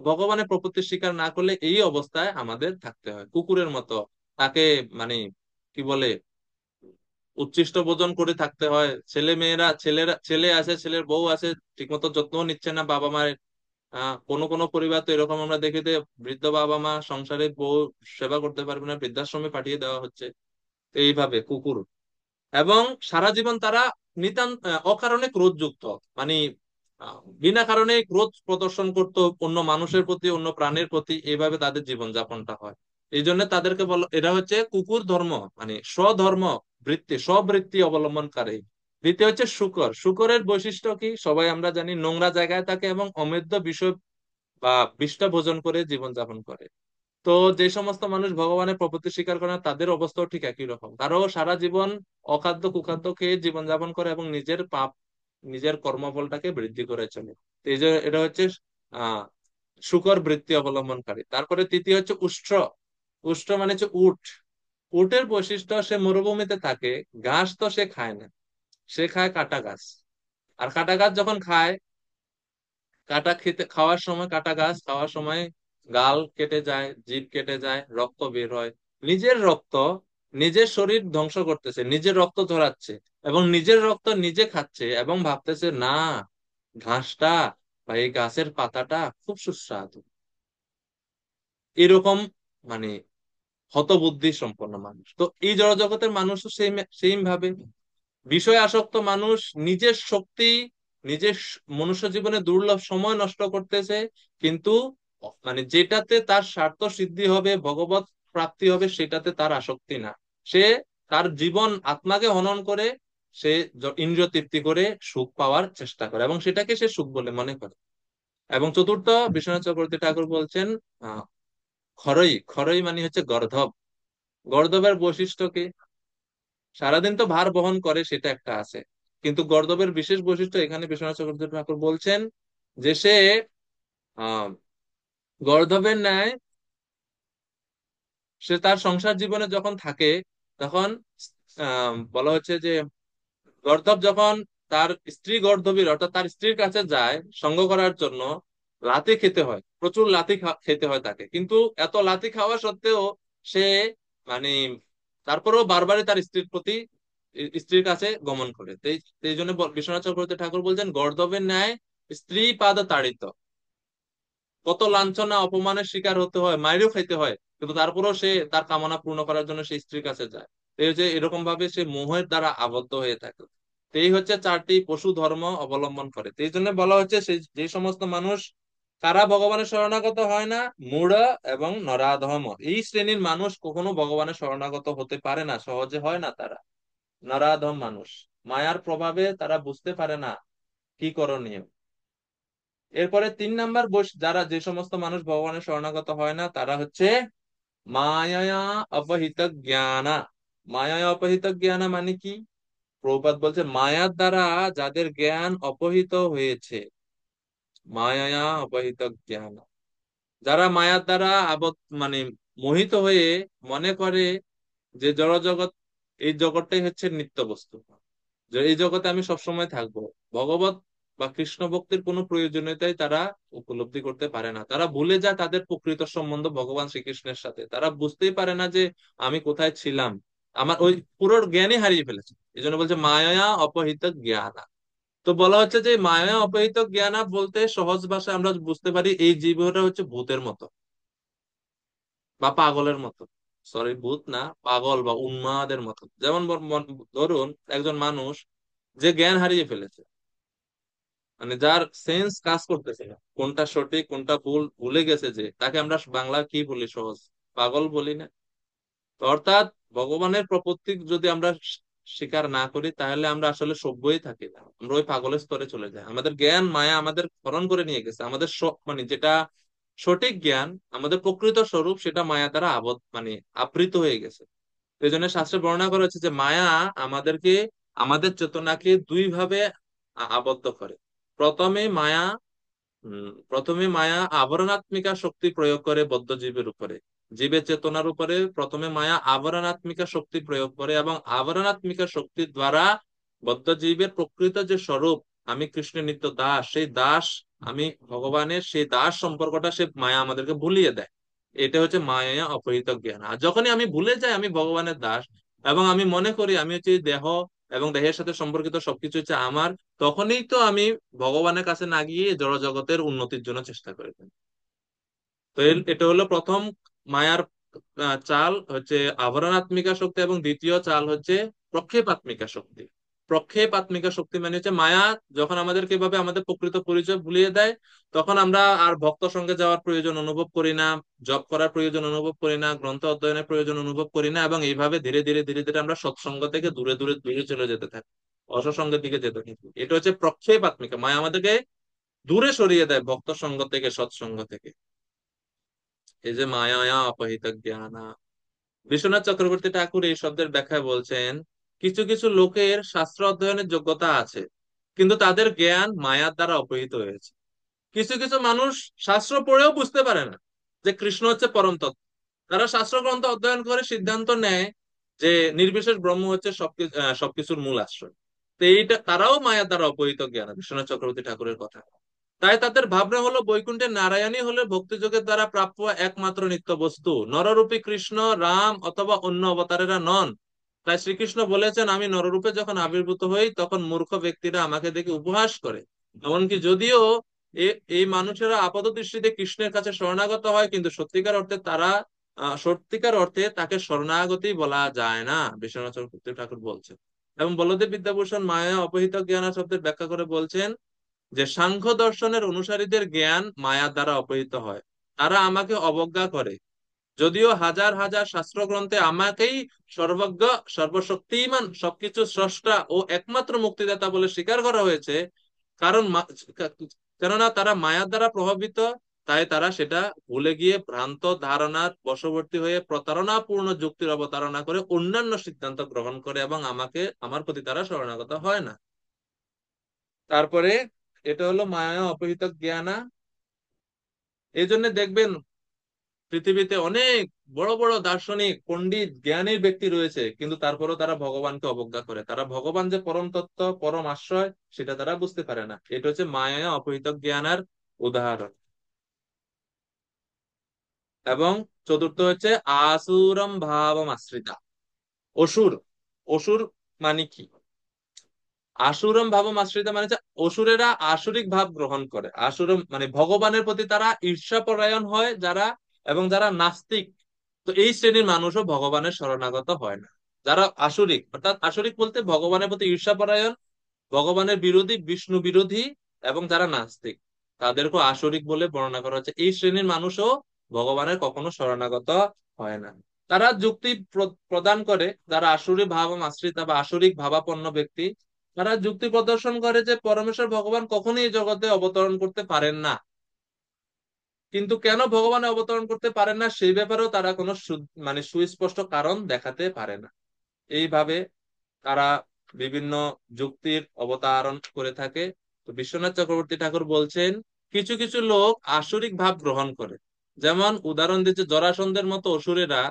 ভগবানের প্রপত্তি স্বীকার না করলে এই অবস্থায় আমাদের থাকতে হয়, কুকুরের মতো। তাকে মানে কি বলে, উচ্ছিষ্ট ভোজন করে থাকতে হয়। ছেলে আছে, ছেলের বউ আছে, ঠিকমতো যত্ন নিচ্ছে না বাবা মায়ের। কোনো কোনো পরিবার তো এরকম আমরা দেখি যে বৃদ্ধ বাবা মা সংসারে বউ সেবা করতে পারবে না, বৃদ্ধাশ্রমে পাঠিয়ে দেওয়া হচ্ছে। এইভাবে কুকুর, এবং সারা জীবন তারা নিতান্ত অকারণে ক্রোধযুক্ত, মানে বিনা কারণে ক্রোধ প্রদর্শন করতো অন্য মানুষের প্রতি, অন্য প্রাণের প্রতি, এইভাবে তাদের জীবন যাপনটা হয়। এই জন্য তাদেরকে বলা, এরা হচ্ছে কুকুর ধর্ম, মানে স্বধর্ম বৃত্তি, স্ববৃত্তি অবলম্বনকারী। দ্বিতীয় হচ্ছে শূকর। শূকরের বৈশিষ্ট্য কি সবাই আমরা জানি, নোংরা জায়গায় থাকে এবং অমেদ্য বিষয় বা বিষ্ঠা ভোজন করে জীবনযাপন করে। তো যে সমস্ত মানুষ ভগবানের প্রপত্তি স্বীকার করে না তাদের অবস্থাও ঠিক একই রকম, তারাও সারা জীবন অখাদ্য কুখাদ্য খেয়ে জীবনযাপন করে এবং নিজের পাপ, নিজের কর্মফলটাকে বৃদ্ধি করে চলে। তো এই যে এটা হচ্ছে আহ শূকর বৃত্তি অবলম্বনকারী। তারপরে তৃতীয় হচ্ছে উষ্ট্র। উষ্ট্র মানে হচ্ছে উট। উটের বৈশিষ্ট্য, সে মরুভূমিতে থাকে, ঘাস তো সে খায় না, সে খায় কাটা গাছ। আর কাটা গাছ যখন খায়, কাটা খেতে খাওয়ার সময়, কাটা গাছ খাওয়ার সময় গাল কেটে যায়, জিভ কেটে যায়, রক্ত বের হয়। নিজের রক্ত, নিজের শরীর ধ্বংস করতেছে, নিজের রক্ত ঝরাচ্ছে এবং নিজের রক্ত নিজে খাচ্ছে এবং ভাবতেছে না ঘাসটা বা এই গাছের পাতাটা খুব সুস্বাদু। এরকম মানে হতবুদ্ধি সম্পন্ন মানুষ। তো এই জড়জগতের মানুষও সেম সেম ভাবে বিষয় আসক্ত মানুষ, নিজের শক্তি, নিজের মনুষ্য জীবনে দুর্লভ সময় নষ্ট করতেছে, কিন্তু যেটাতে তার স্বার্থ সিদ্ধি হবে, ভগবত প্রাপ্তি হবে, সেটাতে তার আসক্তি না। সে তার জীবন আত্মাকে হনন করে, সে ইন্দ্রিয় তৃপ্তি করে সুখ পাওয়ার চেষ্টা করে এবং সেটাকে সে সুখ বলে মনে করে। এবং চতুর্থ, বিশ্বনাথ চক্রবর্তী ঠাকুর বলছেন আহ খরই। খরই মানে হচ্ছে গর্ধব। গর্দবের বৈশিষ্ট্য কি? সারাদিন তো ভার বহন করে, সেটা একটা আছে, কিন্তু গর্দবের বিশেষ বৈশিষ্ট্য এখানে বিশ্বনাথ চক্রবর্তী ঠাকুর বলছেন যে সে আহ গর্দবের ন্যায়, সে তার সংসার জীবনে যখন থাকে তখন বলা হচ্ছে যে গর্দব যখন তার স্ত্রী গর্দবীর অর্থাৎ তার স্ত্রীর কাছে যায় সঙ্গ করার জন্য, লাথি খেতে হয়, প্রচুর লাথি খেতে হয় তাকে, কিন্তু এত লাথি খাওয়া সত্ত্বেও সে মানে তারপরেও বারবারই তার স্ত্রীর প্রতি, স্ত্রীর কাছে গমন করে। তো এই জন্য বিশ্বনাথ চক্রবর্তী ঠাকুর বলছেন গর্দবের ন্যায় স্ত্রী পাদ তাড়িত। কত লাঞ্ছনা অপমানের শিকার হতে হয়, মাইরও খাইতে হয়, কিন্তু তারপরেও সে তার কামনা পূর্ণ করার জন্য সে স্ত্রীর কাছে যায়। তো এই যে এরকম ভাবে সে মোহের দ্বারা আবদ্ধ হয়ে থাকে। তো এই হচ্ছে চারটি পশু ধর্ম অবলম্বন করে। তো এই জন্য বলা হচ্ছে সেই যে সমস্ত মানুষ তারা ভগবানের শরণাগত হয় না, মূঢ় এবং নরাধম, এই শ্রেণীর মানুষ কখনো ভগবানের শরণাগত হতে পারে না, সহজে হয় না তারা। নরাধম মানুষ, মায়ার প্রভাবে তারা বুঝতে পারে না কি করণীয়। এরপরে 3 নাম্বার যারা, যে সমস্ত মানুষ ভগবানের শরণাগত হয় না তারা হচ্ছে মায়া অপহিত জ্ঞানা। মায়া অপহিত জ্ঞানা মানে কি? প্রভুপাদ বলছে মায়ার দ্বারা যাদের জ্ঞান অপহিত হয়েছে, মায়া অপহিত জ্ঞান, যারা মায়ার দ্বারা মোহিত হয়ে মনে করে যে জড় জগৎ, এই জগৎটাই হচ্ছে নিত্য বস্তু, যে এই জগতে আমি সবসময় থাকবো, ভগবত বা কৃষ্ণ ভক্তির কোনো প্রয়োজনীয়তাই তারা উপলব্ধি করতে পারে না। তারা ভুলে যায় তাদের প্রকৃত সম্বন্ধ ভগবান শ্রীকৃষ্ণের সাথে, তারা বুঝতেই পারে না যে আমি কোথায় ছিলাম, আমার ওই পুরো জ্ঞানই হারিয়ে ফেলেছে। এই জন্য বলছে মায়া অপহিত জ্ঞান। তো বলা হচ্ছে যে মায়া অপহিত জ্ঞান বলতে সহজ ভাষায় আমরা বুঝতে পারি এই জীবটা হচ্ছে ভূতের মতো বা পাগলের মতো। সরি, ভূত না, পাগল বা উন্মাদের মতো। যেমন ধরুন একজন মানুষ যে জ্ঞান হারিয়ে ফেলেছে, যার সেন্স কাজ করতেছে না, কোনটা সঠিক কোনটা ভুল ভুলে গেছে, যে তাকে আমরা বাংলা কি বলি, সহজ পাগল বলি না? তো অর্থাৎ ভগবানের প্রপত্তি যদি আমরা স্বীকার না করি তাহলে আমরা আসলে সভ্যই থাকি না, আমরা ওই পাগলের স্তরে চলে যাই। আমাদের জ্ঞান মায়া আমাদের হরণ করে নিয়ে গেছে, আমাদের যেটা সঠিক জ্ঞান, আমাদের প্রকৃত স্বরূপ, সেটা মায়া দ্বারা আবৃত হয়ে গেছে। এই জন্য শাস্ত্রে বর্ণনা করা হচ্ছে যে মায়া আমাদেরকে, আমাদের চেতনাকে দুই ভাবে আবদ্ধ করে। প্রথমে মায়া প্রথমে মায়া আবরণাত্মিকা শক্তি প্রয়োগ করে বদ্ধ জীবের উপরে, জীবের চেতনার উপরে প্রথমে মায়া আবরণাত্মিকা শক্তি প্রয়োগ করে এবং আবরণাত্মিকা শক্তির দ্বারা বদ্ধ জীবের প্রকৃত যে স্বরূপ, আমি কৃষ্ণের নিত্য দাস, সেই দাস, আমি ভগবানের, সেই দাস সম্পর্কটা সে মায়া আমাদেরকে ভুলিয়ে দেয়। এটা হচ্ছে মায়া অপহৃত জ্ঞান। আর যখনই আমি ভুলে যাই আমি ভগবানের দাস এবং আমি মনে করি আমি হচ্ছে এই দেহ এবং দেহের সাথে সম্পর্কিত সবকিছু হচ্ছে আমার, তখনই তো আমি ভগবানের কাছে না গিয়ে জড় জগতের উন্নতির জন্য চেষ্টা করি। তো এটা হলো প্রথম মায়ার চাল হচ্ছে আভরণাত্মিকা শক্তি, এবং দ্বিতীয় চাল হচ্ছে প্রক্ষেপাত্মিকা শক্তি। প্রক্ষেপাত্মিকা শক্তি মানে হচ্ছে মায়া যখন আমাদেরকে এভাবে আমাদের প্রকৃত পরিচয় ভুলিয়ে দেয়, তখন আমরা আর ভক্ত সঙ্গে যাওয়ার প্রয়োজন অনুভব করি না, জপ করার প্রয়োজন অনুভব করি না, গ্রন্থ অধ্যয়নের প্রয়োজন অনুভব করি না, এবং এইভাবে ধীরে ধীরে ধীরে ধীরে আমরা সৎসঙ্গ থেকে দূরে দূরে দূরে চলে যেতে থাকি। অসৎসঙ্গের দিকে যেতে থাকি। এটা হচ্ছে প্রক্ষেপ আত্মিকা, মায়া আমাদেরকে দূরে সরিয়ে দেয় ভক্ত সঙ্গ থেকে, সৎসঙ্গ থেকে। এই যে মায়া অপহৃত জ্ঞান, বিশ্বনাথ চক্রবর্তী ঠাকুর এই শব্দের ব্যাখ্যায় বলছেন, কিছু কিছু লোকের শাস্ত্র অধ্যয়নের যোগ্যতা আছে, কিন্তু তাদের জ্ঞান মায়ার দ্বারা অপহৃত হয়েছে। কিছু কিছু মানুষ শাস্ত্র পড়েও বুঝতে পারে না যে কৃষ্ণ হচ্ছে পরম তত্ত্ব। তারা শাস্ত্র গ্রন্থ অধ্যয়ন করে সিদ্ধান্ত নেয় যে নির্বিশেষ ব্রহ্ম হচ্ছে সবকিছুর মূল আশ্রয়। তো এইটা তারাও মায়ার দ্বারা অপহৃত জ্ঞান, বিশ্বনাথ চক্রবর্তী ঠাকুরের কথা। তাই তাদের ভাবনা হলো বৈকুণ্ঠে নারায়ণই হলে ভক্তিযোগের দ্বারা প্রাপ্য একমাত্র নিত্য বস্তু, নররূপী কৃষ্ণ রাম অথবা অন্য অবতারেরা নন। তাই শ্রীকৃষ্ণ বলেছেন, আমি নররূপে যখন আবির্ভূত হই তখন মূর্খ ব্যক্তিরা আমাকে দেখে উপহাস করে। এমনকি যদিও এই মানুষেরা আপাত দৃষ্টিতে কৃষ্ণের কাছে শরণাগত হয়, কিন্তু সত্যিকার অর্থে তাকে শরণাগতি বলা যায় না, বিশ্বনাথ চক্রবর্তী ঠাকুর বলছেন। এবং বলদেব বিদ্যাভূষণ মায়া অপহৃত জ্ঞান শব্দের ব্যাখ্যা করে বলছেন যে সাংখ্য দর্শনের অনুসারীদের জ্ঞান মায়ার দ্বারা অপহৃত হয়। তারা আমাকে অবজ্ঞা করে, যদিও হাজার হাজার শাস্ত্রগ্রন্থে আমাকেই সর্বজ্ঞ, সর্বশক্তিমান, সবকিছু স্রষ্টা ও একমাত্র মুক্তিদাতা বলে স্বীকার করা হয়েছে। কারণ কেননা তারা মায়ার দ্বারা প্রভাবিত, তাই তারা সেটা ভুলে গিয়ে ভ্রান্ত ধারণার বশবর্তী হয়ে প্রতারণাপূর্ণ যুক্তির অবতারণা করে অন্যান্য সিদ্ধান্ত গ্রহণ করে এবং আমার প্রতি তারা শরণাগত হয় না। তারপরে এটা হলো মায়া অপহৃত জ্ঞানা। এই জন্য দেখবেন পৃথিবীতে অনেক বড় বড় দার্শনিক পণ্ডিত জ্ঞানী ব্যক্তি রয়েছে, কিন্তু তারপরেও তারা ভগবানকে অবজ্ঞা করে। তারা ভগবান যে পরম তত্ত্ব, পরম আশ্রয়, সেটা তারা বুঝতে পারে না। এটা হচ্ছে মায়া অপহৃত জ্ঞানার উদাহরণ। এবং চতুর্থ হচ্ছে আসুরম ভাবম আশ্রিতা। অসুর, অসুর মানে কি? আসুরম ভাবম আশ্রিতা মানে হচ্ছে অসুরেরা আসুরিক ভাব গ্রহণ করে। আসুরম মানে ভগবানের প্রতি তারা ঈর্ষাপরায়ণ হয় যারা, এবং যারা নাস্তিক, তো এই শ্রেণীর মানুষও ভগবানের শরণাগত হয় না। যারা আসুরিক, অর্থাৎ আসুরিক বলতে ভগবানের প্রতি ঈর্ষাপরায়ণ, ভগবানের বিরোধী, বিষ্ণু বিরোধী, এবং যারা নাস্তিক, তাদেরকে আসুরিক বলে বর্ণনা করা হচ্ছে। এই শ্রেণীর মানুষও ভগবানের কখনো শরণাগত হয় না। তারা যুক্তি প্রদান করে, যারা আসুরি ভাব আশ্রিতা বা আসুরিক ভাবাপন্ন ব্যক্তি, তারা যুক্তি প্রদর্শন করে যে পরমেশ্বর ভগবান কখনোই এই জগতে অবতরণ করতে পারেন না। কিন্তু কেন ভগবান অবতরণ করতে পারেন না সেই ব্যাপারেও তারা কোনো মানে সুস্পষ্ট কারণ দেখাতে পারে না। এইভাবে তারা বিভিন্ন যুক্তির অবতারণ করে থাকে। তো বিশ্বনাথ চক্রবর্তী ঠাকুর বলছেন, কিছু কিছু লোক আসুরিক ভাব গ্রহণ করে। যেমন উদাহরণ দিচ্ছে, জরাসন্ধের মতো অসুরেরা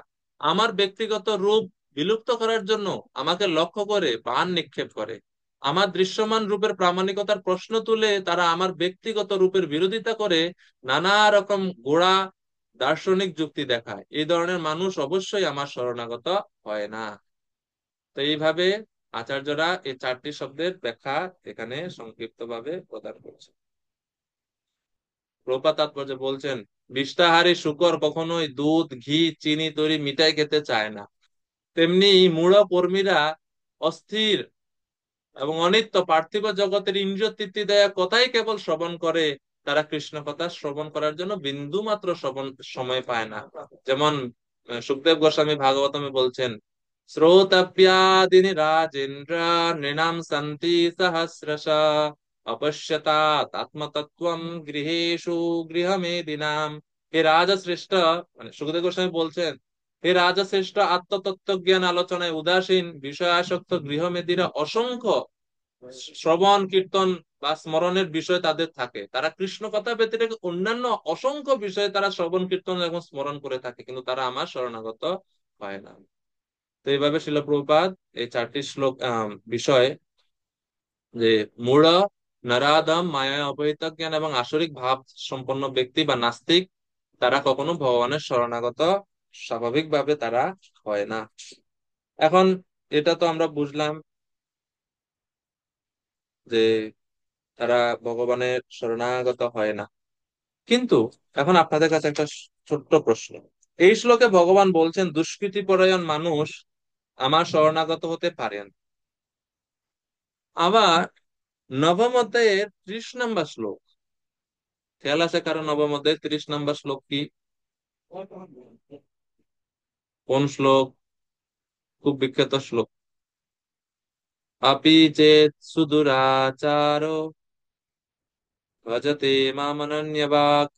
আমার ব্যক্তিগত রূপ বিলুপ্ত করার জন্য আমাকে লক্ষ্য করে বাণ নিক্ষেপ করে। আমার দৃশ্যমান রূপের প্রামাণিকতার প্রশ্ন তুলে তারা আমার ব্যক্তিগত রূপের বিরোধিতা করে নানা রকম গোঁড়া দার্শনিক যুক্তি দেখায়। এই ধরনের মানুষ অবশ্যই আমার শরণাগত হয় না। তো এইভাবে আচার্যরা এই চারটি শব্দের ব্যাখ্যা এখানে সংক্ষিপ্তভাবে প্রদান করছে। প্রভুপাদ তাৎপর্য বলছেন, বিষ্ঠাহারী শূকর কখনোই দুধ, ঘি, চিনি তৈরি মিঠাই খেতে চায় না, তেমনি মূঢ় কর্মীরা অস্থির এবং অনিত্য পার্থিব জগতের ইন্দ্রিয় তৃপ্তিদায়ক কথাই কেবল শ্রবণ করে। তারা কৃষ্ণ কথা শ্রবণ করার জন্য বিন্দু মাত্র শ্রবণ সময় পায় না। যেমন সুখদেব গোস্বামী ভাগবতমে বলছেন, শ্রোতব্যাদিনি রাজেন্দ্র নৃণাম সন্তি সহস্রশা অপশ্যতাৎ আত্মতত্ত্বম গৃহেষু গৃহমেদিনাম। হে রাজশ্রেষ্ঠ, মানে সুখদেব গোস্বামী বলছেন, হে রাজশ্রেষ্ঠ, আত্মতত্ত্ব জ্ঞান আলোচনায় উদাসীন বিষয়াসক্ত গৃহমেদীরা অসংখ্য শ্রবণ কীর্তন বা স্মরণের বিষয় তাদের থাকে। তারা কৃষ্ণ কথা ব্যতীত অন্যান্য অসংখ্য বিষয়ে তারা শ্রবণ কীর্তন এবং স্মরণ করে থাকে, কিন্তু তারা আমার শরণাগত হয় না। তো এইভাবে শিল প্রভুপাদ এই চারটি শ্লোক বিষয়, যে মূঢ়, নরাধম, মায়া অপহৃত জ্ঞান এবং আসরিক ভাব সম্পন্ন ব্যক্তি বা নাস্তিক, তারা কখনো ভগবানের শরণাগত স্বাভাবিকভাবে তারা হয় না। এখন এটা তো আমরা বুঝলাম যে তারা ভগবানের শরণাগত হয় না। কিন্তু এখন আপনাদের কাছে একটা ছোট্ট প্রশ্ন। এই শ্লোকে ভগবান বলছেন দুষ্কৃতি পরায়ণ মানুষ আমার শরণাগত হতে পারেন। আবার নবম অধ্যায়ের 30 নম্বর শ্লোক, খেয়াল আছে কারণ নবম অধ্যায়ের 30 নম্বর শ্লোক কি? কোন শ্লোক? খুব বিখ্যাত শ্লোক। अपि चेत् सुदुराचारो भजते मामनन्यवाक्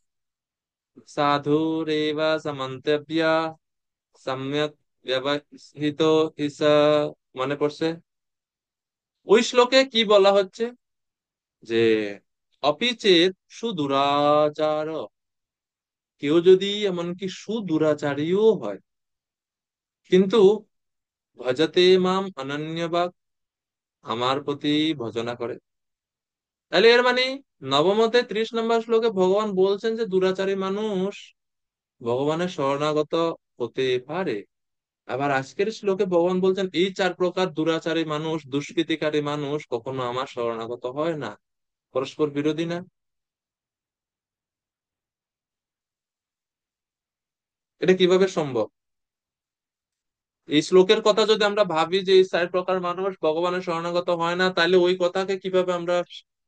साधुरेव समन्तव्य সম্যক ব্যবহৃত হিসা। মনে পড়ছে? ওই শ্লোকে কি বলা হচ্ছে যে অপিচেত সুদুরাচার, কেউ যদি এমনকি সুদুরাচারীও হয় কিন্তু ভজতে মাম অনন্যবাক, আমার প্রতি ভজনা করে, তাহলে এর মানে নবমতে 30 নম্বর শ্লোকে ভগবান বলছেন যে দুরাচারী মানুষ ভগবানের শরণাগত হতে পারে। আবার আজকের শ্লোকে ভগবান বলছেন এই 4 প্রকার দুরাচারী মানুষ, দুষ্কৃতিকারী মানুষ কখনো আমার শরণাগত হয় না। পরস্পর বিরোধী না? এটা কিভাবে সম্ভব? এই শ্লোকের কথা যদি আমরা ভাবি যে এই 4 প্রকার মানুষ ভগবানের শরণাগত হয় না, তাহলে ওই কথাকে কিভাবে আমরা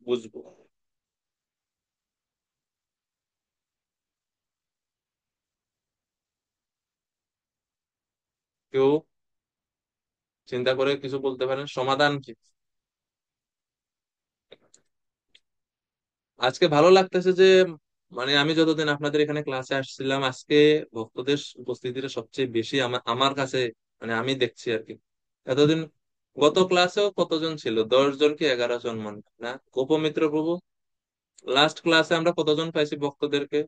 বুঝবো? কেউ চিন্তা করে কিছু বলতে পারেন, সমাধান কি? আজকে ভালো লাগতেছে যে মানে আমি যতদিন আপনাদের এখানে ক্লাসে আসছিলাম, আজকে ভক্তদের উপস্থিতিটা সবচেয়ে বেশি আমার আমার কাছে, মানে আমি দেখছি আর কি। এতদিন গত ক্লাসেও কতজন ছিল? 10 জন কি 11 জন মনে হয়, না গোপমিত্র প্রভু? লাস্ট ক্লাসে আমরা কতজন পাইছি ভক্তদেরকে?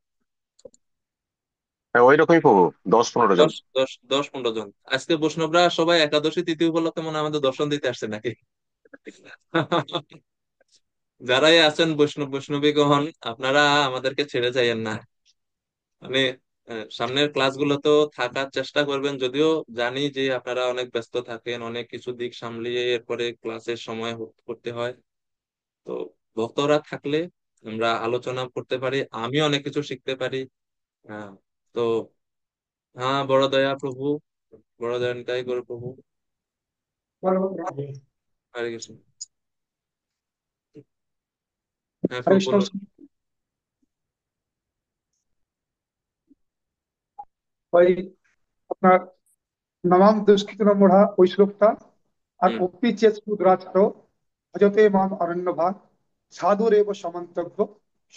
হ্যাঁ, ওই রকমই পাবো, 10-15 জন। 10-15 জন। আজকে বৈষ্ণবরা সবাই একাদশী তিথি উপলক্ষে মনে হয় আমাদের দর্শন দিতে আসছে নাকি? যারাই আছেন বৈষ্ণব বৈষ্ণবী গণ, আপনারা আমাদেরকে ছেড়ে যাইয়েন না। মানে সামনের ক্লাসগুলোতেও থাকার চেষ্টা করবেন, যদিও জানি যে আপনারা অনেক ব্যস্ত থাকেন, অনেক কিছু দিক সামলিয়ে এরপরে ক্লাসের সময় করতে হয়। তো ভক্তরা থাকলে আমরা আলোচনা করতে পারি, আমি অনেক কিছু শিখতে পারি। হ্যাঁ। তো হ্যাঁ, বড় দয়া প্রভু, বড় দয়া নিতাই গৌর প্রভু। হরে কৃষ্ণ। হ্যাঁ হরে প্রভু কৃষ্ণ। বলুন। ওই আপনার নমাম দুষ্কৃত নম্বরা ওই শ্লোকটা, আর হুম অপি চেত দুরাচার ভজতে মাম অরণ্য ভাগ সাধুরেব সমন্তব্য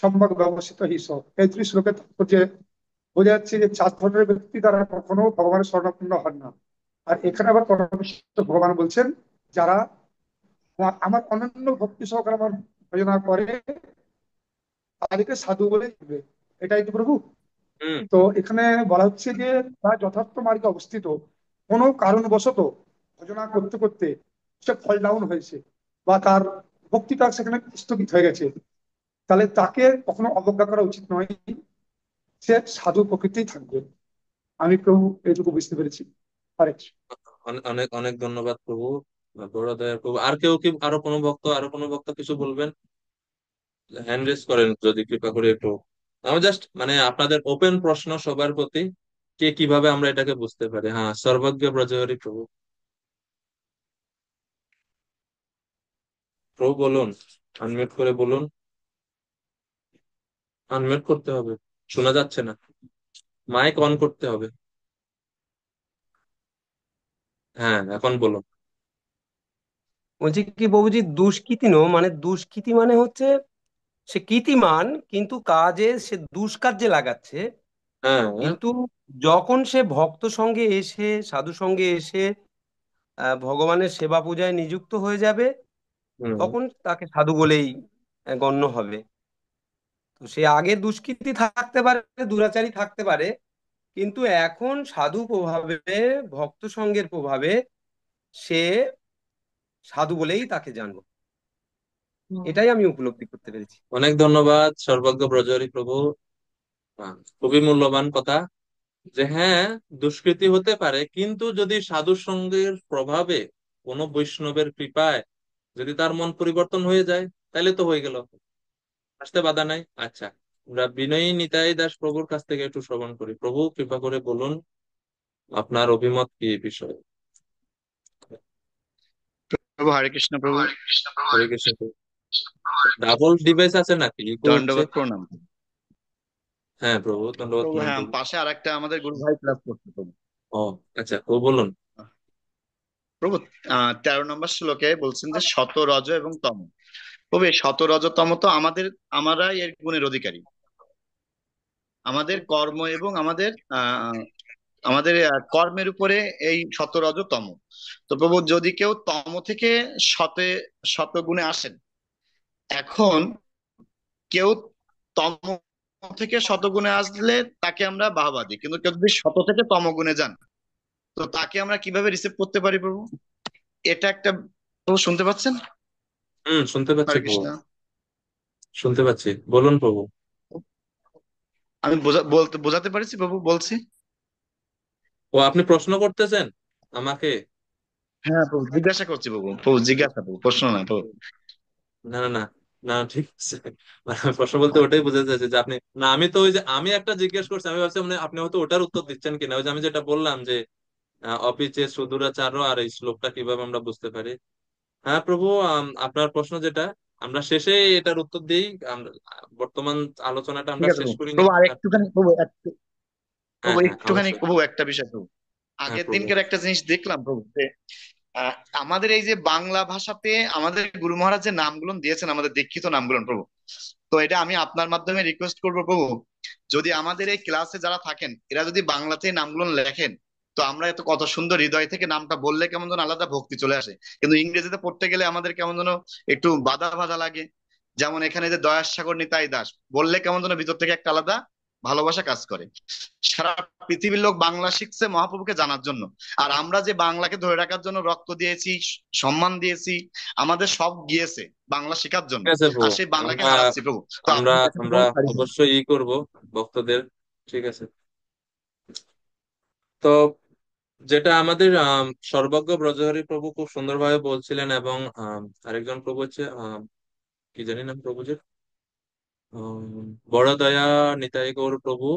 সম্যক ব্যবস্থিত হিস। এই 3 শ্লোকের যে বোঝা যাচ্ছে যে 4 ধরনের ব্যক্তি তারা কখনো ভগবানের শরণাপন্ন হন না। আর এখানে আবার পরমেশ্বর ভগবান বলছেন যারা আমার অনন্য ভক্তি সহকারে আমার ভজনা করে তাদেরকে সাধু বলে দিবে। এটাই তো প্রভু। হুম তো এখানে বলা হচ্ছে যে তার যথার্থ মার্গে অবস্থিত, কোনো কারণবশত ভজনা করতে করতে সে ফল ডাউন হয়েছে বা তার ভক্তিটা সেখানে স্থগিত হয়ে গেছে, তাহলে তাকে কখনো অবজ্ঞা করা উচিত নয়। সে সাধু প্রকৃতিই থাকবে। আমি প্রভু এইটুকু বুঝতে পেরেছি। হরে কৃষ্ণ। অনেক অনেক অনেক ধন্যবাদ প্রভু, বড় দয়া প্রভু। আর কেউ কি, আরো কোনো ভক্ত কিছু বলবেন? হ্যান্ড রেজ করেন যদি কৃপা করে একটু। আমি জাস্ট মানে আপনাদের ওপেন প্রশ্ন সবার প্রতি, কে কিভাবে আমরা এটাকে বুঝতে পারি। হ্যাঁ, সর্বজ্ঞ ব্রজহরি প্রভু। প্রভু বলুন, আনমিউট করে বলুন। আনমিউট করতে হবে, শোনা যাচ্ছে না, মাইক অন করতে হবে। হ্যাঁ, এখন বলুন। বলছি কি বাবুজি, দুষ্কৃতী মানে দুষ্কৃতী মানে হচ্ছে সে কীর্তিমান কিন্তু কাজে সে দুষ্কার্যে লাগাচ্ছে। হ্যাঁ। কিন্তু যখন সে ভক্ত সঙ্গে এসে সাধু সঙ্গে এসে ভগবানের সেবা পূজায় নিযুক্ত হয়ে যাবে, হুম তখন তাকে সাধু বলেই গণ্য হবে। তো সে আগে দুষ্কৃতী থাকতে পারে, দুরাচারী থাকতে পারে, কিন্তু এখন সাধু প্রভাবে, ভক্ত সঙ্গের প্রভাবে সে সাধু বলেই তাকে জানবো। এটাই আমি উপলব্ধি করতে পেরেছি। অনেক ধন্যবাদ সর্বজ্ঞ ব্রজহরি প্রভু। খুবই মূল্যবান কথা, যে হ্যাঁ, দুষ্কৃতি হতে পারে, কিন্তু যদি সাধু সঙ্গের প্রভাবে, কোনো বৈষ্ণবের কৃপায় যদি তার মন পরিবর্তন হয়ে যায়, তাহলে তো হয়ে গেল, আসতে বাধা নাই। আচ্ছা, আমরা বিনয়ী নিতাই দাস প্রভুর কাছ থেকে একটু শ্রবণ করি। প্রভু কৃপা করে বলুন আপনার অভিমত কি এই বিষয়ে। প্রভু হরে কৃষ্ণ প্রভু। হরে কৃষ্ণ প্রভু। ডাবল ডিভাইস আছে নাকি, ইকো হচ্ছে? দণ্ডবত প্রণাম হ্যাঁ প্রভু, ধন্যবাদ প্রভু। প্রণাম হ্যাঁ, প্রভু। পাশে আরেকটা আমাদের গুরু ভাই ক্লাস করতে প্রভু। ও আচ্ছা, ও বলুন। প্রভু 13 নম্বর শ্লোকে বলছেন যে শত রজ এবং তম। প্রভু এই শত রজ তম তো আমরাই এর গুণের অধিকারী। আমাদের কর্ম এবং আমাদের কর্মের উপরে এই শত রজ তম। তো প্রভু যদি কেউ তম থেকে শতে শত গুণে আসেন, এখন কেউ তম থেকে শতগুণে আসলে তাকে আমরা বাহবা দিই, কিন্তু কেউ যদি শত থেকে তম গুণে যান তো তাকে আমরা কিভাবে রিসিভ করতে পারি প্রভু? এটা একটা, প্রভু শুনতে পাচ্ছেন? শুনতে পাচ্ছি হরে প্রভু, কৃষ্ণ। শুনতে পাচ্ছি, বলুন প্রভু। আমি বোঝাতে পারছি প্রভু, বলছি। ও, আপনি প্রশ্ন করতেছেন আমাকে? হ্যাঁ প্রভু, জিজ্ঞাসা করছি প্রভু, প্রভু জিজ্ঞাসা, প্রভু প্রশ্ন না প্রভু। না না না, না ঠিক আছে। মানে প্রশ্ন বলতে ওটাই বোঝাতে চাইছে যে আপনি, না আমি তো ওই যে আমি একটা জিজ্ঞেস করছি, আমি ভাবছি মানে আপনি হয়তো ওটার উত্তর দিচ্ছেন কিনা, ওই যে আমি যেটা বললাম যে অপিচে সুদূরাচারও আর এই শ্লোকটা কিভাবে আমরা বুঝতে পারি। হ্যাঁ প্রভু, আপনার প্রশ্ন যেটা, আমরা শেষে এটার উত্তর দিই। আমরা বর্তমান আলোচনাটা ঠিক আমরা আছে শেষ প্রভু। করি নি? প্রভু আর একটুখানি প্রভু, হ্যাঁ প্রভু হ্যাঁ, একটুখানি অবশ্যই। প্রভু, একটা বিষয় প্রভু। হ্যাঁ আগের প্রভু। দিনকার একটা জিনিস দেখলাম প্রভু যে আহ, আমাদের এই যে বাংলা ভাষাতে আমাদের গুরু মহারাজ যে নামগুলো দিয়েছেন, আমাদের দীক্ষিত নামগুলো প্রভু, তো এটা আমি আপনার মাধ্যমে রিকোয়েস্ট করবো প্রভু, যদি আমাদের এই ক্লাসে যারা থাকেন এরা যদি বাংলাতে এই নামগুলো লেখেন, তো আমরা এত কত সুন্দর হৃদয় থেকে নামটা বললে কেমন যেন আলাদা ভক্তি চলে আসে। কিন্তু ইংরেজিতে পড়তে গেলে আমাদের কেমন যেন একটু বাধা বাধা লাগে। যেমন এখানে যে দয়াসাগর নিতাই দাস বললে কেমন যেন ভিতর থেকে একটা আলাদা ভালোবাসা কাজ করে। সারা পৃথিবীর লোক বাংলা শিখছে মহাপ্রভুকে জানার জন্য, আর আমরা যে বাংলাকে ধরে রাখার জন্য রক্ত দিয়েছি, সম্মান দিয়েছি, আমাদের সব গিয়েছে বাংলা শেখার জন্য, ঠিক আছে আর প্রভু, সেই বাংলাকে আমরা হারাচ্ছি প্রভু। তো আমরা আপনার কাছে তো আমরা কোনো ছাড়ি নেই। অবশ্যই করব ভক্তদের। ঠিক আছে। তো যেটা আমাদের সর্বজ্ঞ ব্রজহরি প্রভু খুব সুন্দরভাবে বলছিলেন, এবং আরেকজন প্রভু হচ্ছে কি জানি নাম প্রভুজির, বড় দয়া নিতাই গৌর প্রভু।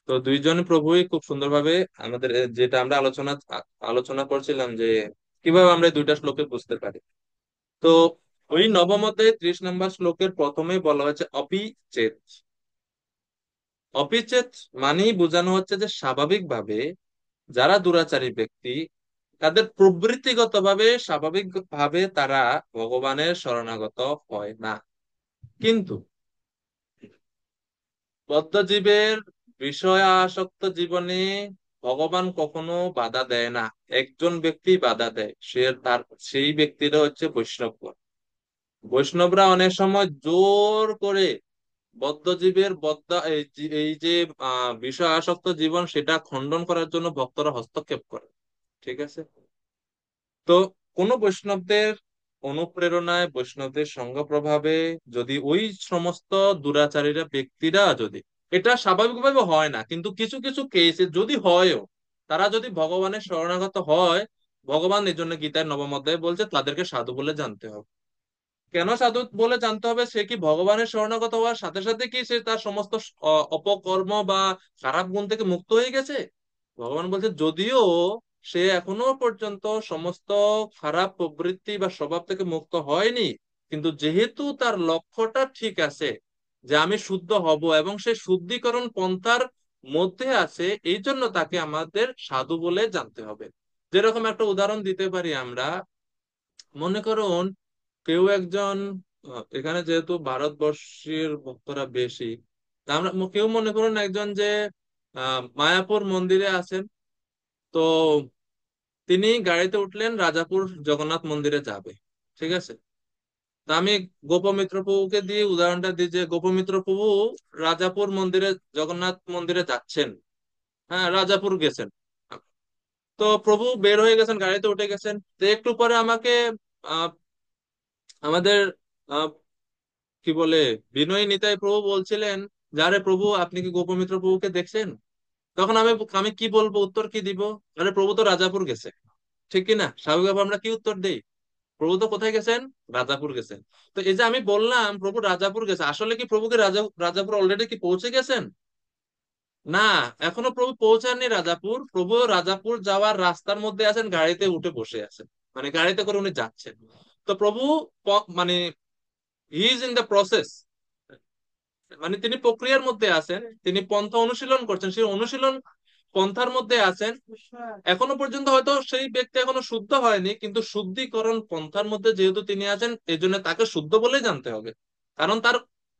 তো দুইজন প্রভুই খুব সুন্দরভাবে আমাদের যেটা আমরা আলোচনা করছিলাম যে কিভাবে আমরা এই দুইটা শ্লোকে বুঝতে পারি। তো ওই নবম অধ্যায়ে 30 নম্বর শ্লোকের প্রথমেই বলা হয়েছে অপিচেত। অপিচেত মানেই বোঝানো হচ্ছে যে স্বাভাবিকভাবে যারা দুরাচারী ব্যক্তি, তাদের প্রবৃত্তিগতভাবে স্বাভাবিকভাবে তারা ভগবানের শরণাগত হয় না। কিন্তু বদ্ধজীবের বিষয় আসক্ত জীবনে ভগবান কখনো বাধা দেয় না। একজন ব্যক্তি বাধা দেয়, সেই ব্যক্তিরা হচ্ছে বৈষ্ণবগণ। বৈষ্ণবরা অনেক সময় জোর করে বদ্ধজীবের এই যে বিষয় আসক্ত জীবন, সেটা খণ্ডন করার জন্য ভক্তরা হস্তক্ষেপ করে। ঠিক আছে। তো কোন বৈষ্ণবদের অনুপ্রেরণায়, বৈষ্ণবদের সঙ্গ প্রভাবে যদি ওই সমস্ত দুরাচারীরা ব্যক্তিরা যদি, এটা স্বাভাবিকভাবে হয় না কিন্তু কিছু কিছু কেসে যদি হয়ও, তারা যদি ভগবানের শরণাগত হয়, ভগবান এই জন্য গীতার নবম অধ্যায়ে বলছে তাদেরকে সাধু বলে জানতে হবে। কেন সাধু বলে জানতে হবে? সে কি ভগবানের শরণাগত হওয়ার সাথে সাথে কি সে তার সমস্ত অপকর্ম বা খারাপ গুণ থেকে মুক্ত হয়ে গেছে? ভগবান বলছে যদিও সে এখনো পর্যন্ত সমস্ত খারাপ প্রবৃত্তি বা স্বভাব থেকে মুক্ত হয়নি, কিন্তু যেহেতু তার লক্ষ্যটা ঠিক আছে যে আমি শুদ্ধ হব এবং সে শুদ্ধিকরণ পন্থার মধ্যে আছে, এই জন্য তাকে আমাদের সাধু বলে জানতে হবে। যেরকম একটা উদাহরণ দিতে পারি আমরা, মনে করুন কেউ একজন এখানে যেহেতু ভারতবর্ষের ভক্তরা বেশি, তা আমরা কেউ মনে করুন একজন যে মায়াপুর মন্দিরে আছেন, তো তিনি গাড়িতে উঠলেন, রাজাপুর জগন্নাথ মন্দিরে যাবে। ঠিক আছে। তা আমি গোপমিত্র প্রভুকে দিয়ে উদাহরণটা দিই যে গোপমিত্র প্রভু রাজাপুর মন্দিরে, জগন্নাথ মন্দিরে যাচ্ছেন। হ্যাঁ, রাজাপুর গেছেন। তো প্রভু বের হয়ে গেছেন, গাড়িতে উঠে গেছেন, তো একটু পরে আমাকে আহ আমাদের আহ কি বলে বিনয় নিতাই প্রভু বলছিলেন, যারে প্রভু আপনি কি গোপমিত্র প্রভুকে দেখছেন? তখন আমি আমি কি বলবো, উত্তর কি দিব? আরে প্রভু তো রাজাপুর গেছে। ঠিক কি না? স্বাভাবিকভাবে আমরা কি উত্তর দেই? প্রভু তো কোথায় গেছেন? রাজাপুর গেছেন। তো এই যে আমি বললাম প্রভু রাজাপুর গেছে, আসলে কি প্রভুকে রাজাপুর অলরেডি কি পৌঁছে গেছেন? না, এখনো প্রভু পৌঁছাননি রাজাপুর। প্রভু রাজাপুর যাওয়ার রাস্তার মধ্যে আছেন, গাড়িতে উঠে বসে আছেন, মানে গাড়িতে করে উনি যাচ্ছেন। তো প্রভু মানে he is in the process, মানে তিনি প্রক্রিয়ার মধ্যে আছেন, তিনি পন্থা অনুশীলন করছেন। সেই অনুশীলন পন্থার মধ্যে আছেন, এখনো পর্যন্ত হয়তো সেই ব্যক্তি এখনো শুদ্ধ হয়নি, কিন্তু শুদ্ধিকরণ পন্থার মধ্যে যেহেতু তিনি আছেন, এই জন্য তাকে শুদ্ধ বলেই জানতে হবে। কারণ তার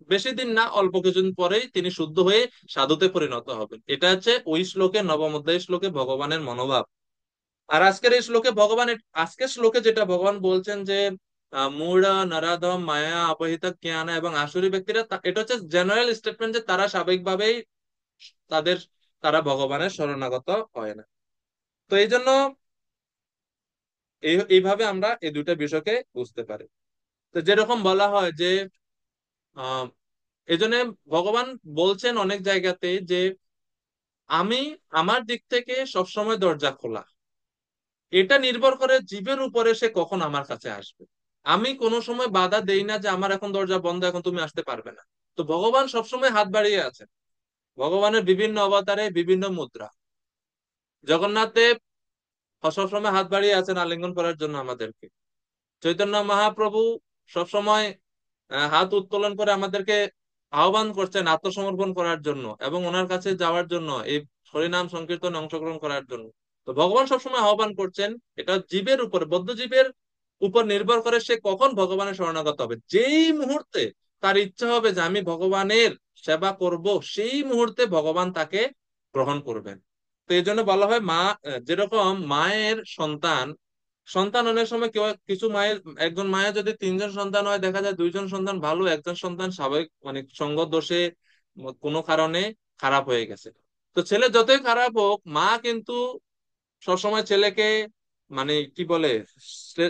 বেশি দিন না, অল্প কিছুদিন পরেই তিনি শুদ্ধ হয়ে সাধুতে পরিণত হবেন। এটা হচ্ছে ওই শ্লোকে, নবম অধ্যায় শ্লোকে ভগবানের মনোভাব। আর আজকের এই শ্লোকে ভগবান, আজকের শ্লোকে যেটা ভগবান বলছেন যে মূঢ় নরাধম মায়া অপহৃত জ্ঞান এবং আসুরি ব্যক্তিরা, এটা হচ্ছে জেনারেল স্টেটমেন্ট যে তারা স্বাভাবিকভাবেই তাদের তারা ভগবানের শরণাগত হয় না। তো এই জন্য এইভাবে আমরা এই দুইটা বিষয়কে বুঝতে পারি। তো যেরকম বলা হয় যে আহ এই জন্য ভগবান বলছেন অনেক জায়গাতে যে আমি আমার দিক থেকে সবসময় দরজা খোলা। এটা নির্ভর করে জীবের উপরে সে কখন আমার কাছে আসবে। আমি কোনো সময় বাধা দেই না যে আমার এখন দরজা বন্ধ, এখন তুমি আসতে পারবে না। তো ভগবান সবসময় হাত বাড়িয়ে আছেন। ভগবানের বিভিন্ন অবতারে বিভিন্ন মুদ্রা। জগন্নাথ দেব সবসময় হাত বাড়িয়ে আছেন আলিঙ্গন করার জন্য আমাদেরকে। চৈতন্য মহাপ্রভু সবসময় হাত উত্তোলন করে আমাদেরকে আহ্বান করছেন আত্মসমর্পণ করার জন্য এবং ওনার কাছে যাওয়ার জন্য, এই হরিনাম সংকীর্তনে অংশগ্রহণ করার জন্য। তো ভগবান সবসময় আহ্বান করছেন। এটা জীবের উপর, বদ্ধ জীবের উপর নির্ভর করে সে কখন ভগবানের শরণাগত হবে। যেই মুহূর্তে তার ইচ্ছা হবে যে আমি ভগবানের সেবা করব, সেই মুহূর্তে ভগবান তাকে গ্রহণ করবেন। তো এই জন্য বলা হয় মা, যেরকম মায়ের সন্তান, সন্তান অনেক সময় কেউ, কিছু মায়ের, একজন মায়ের যদি তিনজন সন্তান হয়, দেখা যায় দুইজন সন্তান ভালো, একজন সন্তান স্বাভাবিক মানে সঙ্গ দোষে কোনো কারণে খারাপ হয়ে গেছে। তো ছেলে যতই খারাপ হোক, মা কিন্তু সবসময় ছেলেকে মানে কি বলে,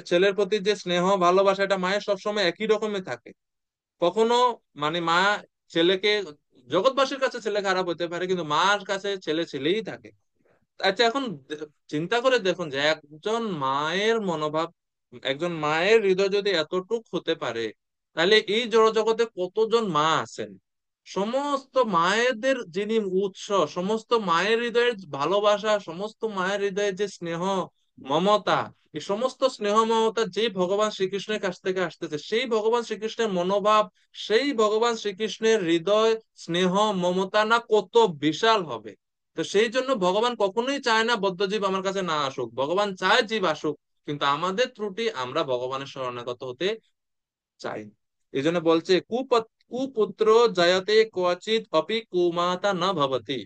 ছেলের প্রতি যে স্নেহ ভালোবাসা, এটা মায়ের সবসময় একই রকমই থাকে। কখনো মানে মা ছেলেকে, জগৎবাসীর কাছে ছেলে খারাপ হতে পারে কিন্তু মার কাছে ছেলে ছেলেই থাকে। আচ্ছা, এখন চিন্তা করে দেখুন যে একজন মায়ের মনোভাব, একজন মায়ের হৃদয় যদি এতটুক হতে পারে, তাহলে এই জড়জগতে কতজন মা আছেন। সমস্ত মায়েদের যিনি উৎস, সমস্ত মায়ের হৃদয়ের ভালোবাসা, সমস্ত মায়ের হৃদয়ের যে স্নেহ মমতা, এই সমস্ত স্নেহ মমতা যে ভগবান শ্রীকৃষ্ণের কাছ থেকে আসতেছে, সেই ভগবান শ্রীকৃষ্ণের মনোভাব, সেই ভগবান শ্রীকৃষ্ণের হৃদয় স্নেহ মমতা না কত বিশাল হবে। তো সেই জন্য ভগবান কখনোই চায় না বদ্ধজীব আমার কাছে না আসুক, ভগবান চায় জীব আসুক। কিন্তু আমাদের ত্রুটি, আমরা ভগবানের শরণাগত হতে চাই না। এই জন্য বলছে কুপুত্র জয়তে ক্বচিৎ অপি কুমাতা না ভবতি,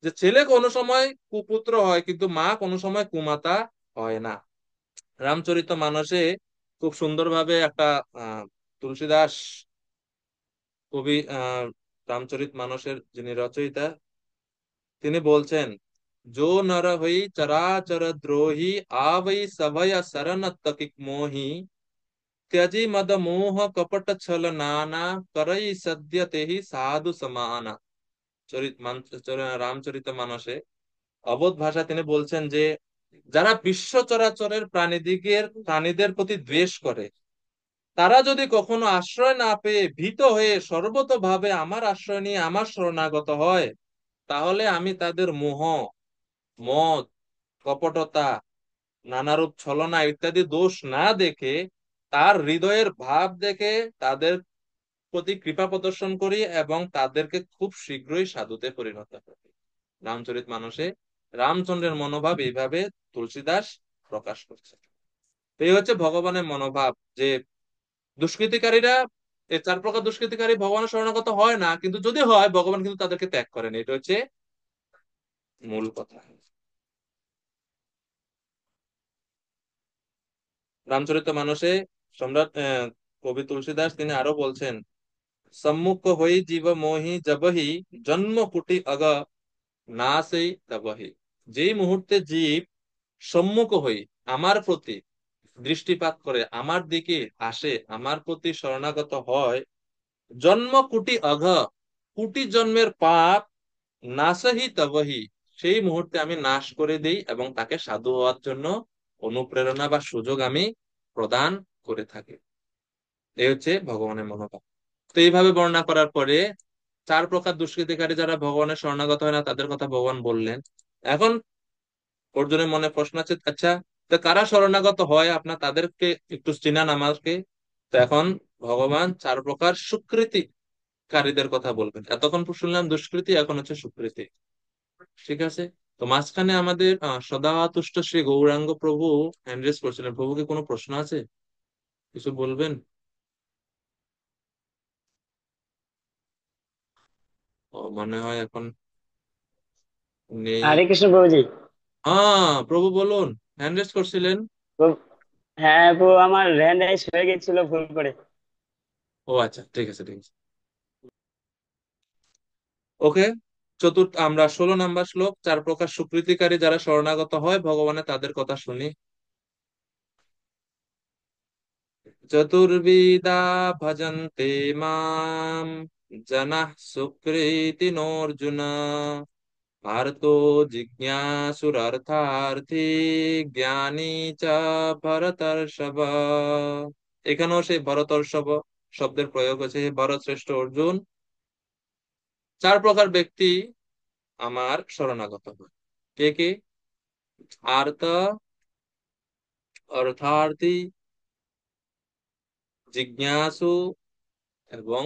যে ছেলে কোনো সময় কুপুত্র হয় কিন্তু মা কোনো সময় কুমাতা হয় না। রামচরিত মানসে খুব সুন্দরভাবে একটা তুলসীদাস কবি, রামচরিত মানসের যিনি রচয়িতা, তিনি বলছেন, जो नर हई चराचर द्रोही आवई सभय शरण तकिक मोही त्यजी मद मोह कपट छल नाना करई सद्य तेहि साधु समाना। রামচরিত মানসে অবোধ ভাষা তিনি বলছেন যে যারা বিশ্ব চরাচরের প্রাণীদের প্রতি দ্বেষ করে, তারা যদি কখনো আশ্রয় না পেয়ে ভীত হয়ে সর্বতোভাবে আমার আশ্রয় নিয়ে আমার শরণাগত হয়, তাহলে আমি তাদের মোহ, মদ, কপটতা, নানারূপ ছলনা ইত্যাদি দোষ না দেখে, তার হৃদয়ের ভাব দেখে তাদের প্রতি কৃপা প্রদর্শন করি এবং তাদেরকে খুব শীঘ্রই সাধুতে পরিণত করি। রামচরিত মানসে রামচন্দ্রের মনোভাব এইভাবে তুলসীদাস প্রকাশ করছে। তো এই হচ্ছে ভগবানের মনোভাব, যে দুষ্কৃতিকারীরা, এই চার প্রকার দুষ্কৃতিকারী ভগবানের শরণাগত হয় না, কিন্তু যদি হয় ভগবান কিন্তু তাদেরকে ত্যাগ করেন। এটা হচ্ছে মূল কথা। রামচরিত মানসে সম্রাট কবি তুলসীদাস তিনি আরো বলছেন, সম্মুখ হই জীব মোহি জবহি জন্ম কুটি অগ নাসই তবহি। যেই মুহূর্তে জীব সম্মুখ হই, আমার প্রতি দৃষ্টিপাত করে, আমার দিকে আসে, আমার প্রতি শরণাগত হয়, জন্ম কুটি অঘ, কুটি জন্মের পাপ নাসহি তবহি, সেই মুহূর্তে আমি নাশ করে দেই এবং তাকে সাধু হওয়ার জন্য অনুপ্রেরণা বা সুযোগ আমি প্রদান করে থাকি। এই হচ্ছে ভগবানের মনোভাব। তো এইভাবে বর্ণনা করার পরে চার প্রকার দুষ্কৃতিকারী যারা ভগবানের শরণাগত হয় না, তাদের কথা ভগবান বললেন। এখন অর্জুনের মনে প্রশ্ন আছে, আচ্ছা তো কারা শরণাগত হয় আপনার, তাদেরকে একটু চিনান আমাকে। তো এখন ভগবান চার প্রকার সুকৃতিকারীদের কথা বলবেন। এতক্ষণ শুনলাম দুষ্কৃতি, এখন হচ্ছে সুকৃতি। ঠিক আছে। তো মাঝখানে আমাদের সদাতুষ্ট শ্রী গৌরাঙ্গ প্রভু হ্যান্ড রেজ করছিলেন। প্রভুকে কোনো প্রশ্ন আছে, কিছু বলবেন? ও মনে হয় এখন নেই। হরে কৃষ্ণ প্রভুজি। প্রভু বলুন, হ্যান্ড রেজ করছিলেন। প্রভু, হ্যাঁ প্রভু, আমার হ্যান্ড রাইজ হয়ে গেছিল ভুল করে। ও আচ্ছা, ঠিক আছে ঠিক আছে। ওকে, আমরা 16 নম্বর শ্লোক, 4 প্রকার সুকৃতিকারী যারা শরণাগত হয় ভগবানের, তাদের কথা শুনি। চতুর্বিধা ভজন্তে মাম জনঃ সুকৃতিনোর্জুন, আর্তো জিজ্ঞাসুরর্থার্থী, জ্ঞানী চ ভরতর্ষভ। এখানেও সেই ভরতর্ষভ শব্দের প্রয়োগ হয়েছে। হে ভরত শ্রেষ্ঠ অর্জুন, 4 প্রকার ব্যক্তি আমার শরণাগত হয়। কে কে? আর্ত, অর্থার্থী, জিজ্ঞাসু এবং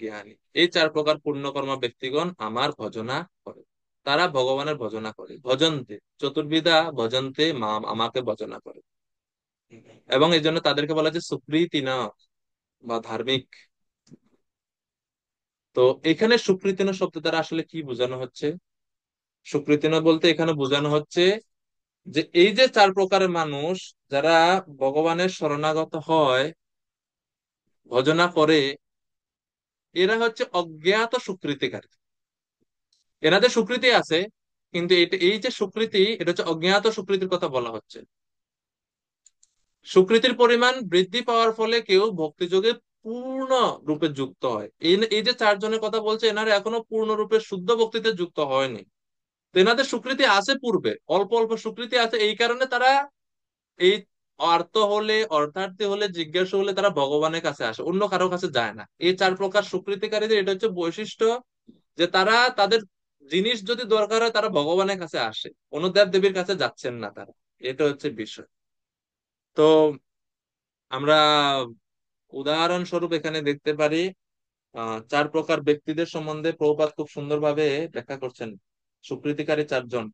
জ্ঞানী। এই 4 প্রকার পুণ্যকর্মা ব্যক্তিগণ আমার ভজনা করে। তারা ভগবানের ভজনা করে। ভজন্তে, চতুর্বিধা ভজন্তে মাম, আমাকে ভজনা করে। এবং এই জন্য তাদেরকে বলা যায় সুকৃতি না, বা ধার্মিক। তো এখানে সুকৃতিন শব্দ দ্বারা আসলে কি বোঝানো হচ্ছে? সুকৃতিন বলতে এখানে বোঝানো হচ্ছে যে এই যে 4 প্রকারের মানুষ যারা ভগবানের শরণাগত হয়, ভজনা করে, এরা হচ্ছে অজ্ঞাত সুকৃতিকারী। এনাদের সুকৃতি আছে, কিন্তু এই যে সুকৃতি, এটা হচ্ছে অজ্ঞাত সুকৃতির কথা বলা হচ্ছে। সুকৃতির পরিমাণ বৃদ্ধি পাওয়ার ফলে কেউ ভক্তিযোগে পূর্ণ রূপে যুক্ত হয়। এই যে 4 জনের কথা বলছে, এনারা এখনো পূর্ণরূপে শুদ্ধ ভক্তিতে যুক্ত হয়নি। তো এনাদের সুকৃতি আছে, পূর্বে অল্প অল্প সুকৃতি আছে, এই কারণে তারা এই অর্থার্থী হলে, জিজ্ঞাসা হলে তারা ভগবানের কাছে আসে, অন্য কারো কাছে যায় না। এই 4 প্রকার সুকৃতিকারীদের এটা হচ্ছে বৈশিষ্ট্য, যে তারা তাদের জিনিস যদি দরকার হয় তারা ভগবানের কাছে আসে, কোনো দেব দেবীর কাছে যাচ্ছেন না তারা। এটা হচ্ছে বিষয়। তো আমরা উদাহরণস্বরূপ এখানে দেখতে পারি 4 প্রকার ব্যক্তিদের সম্বন্ধে প্রভুপাদ খুব সুন্দরভাবে ব্যাখ্যা করছেন। সুকৃতিকারী 4 জন।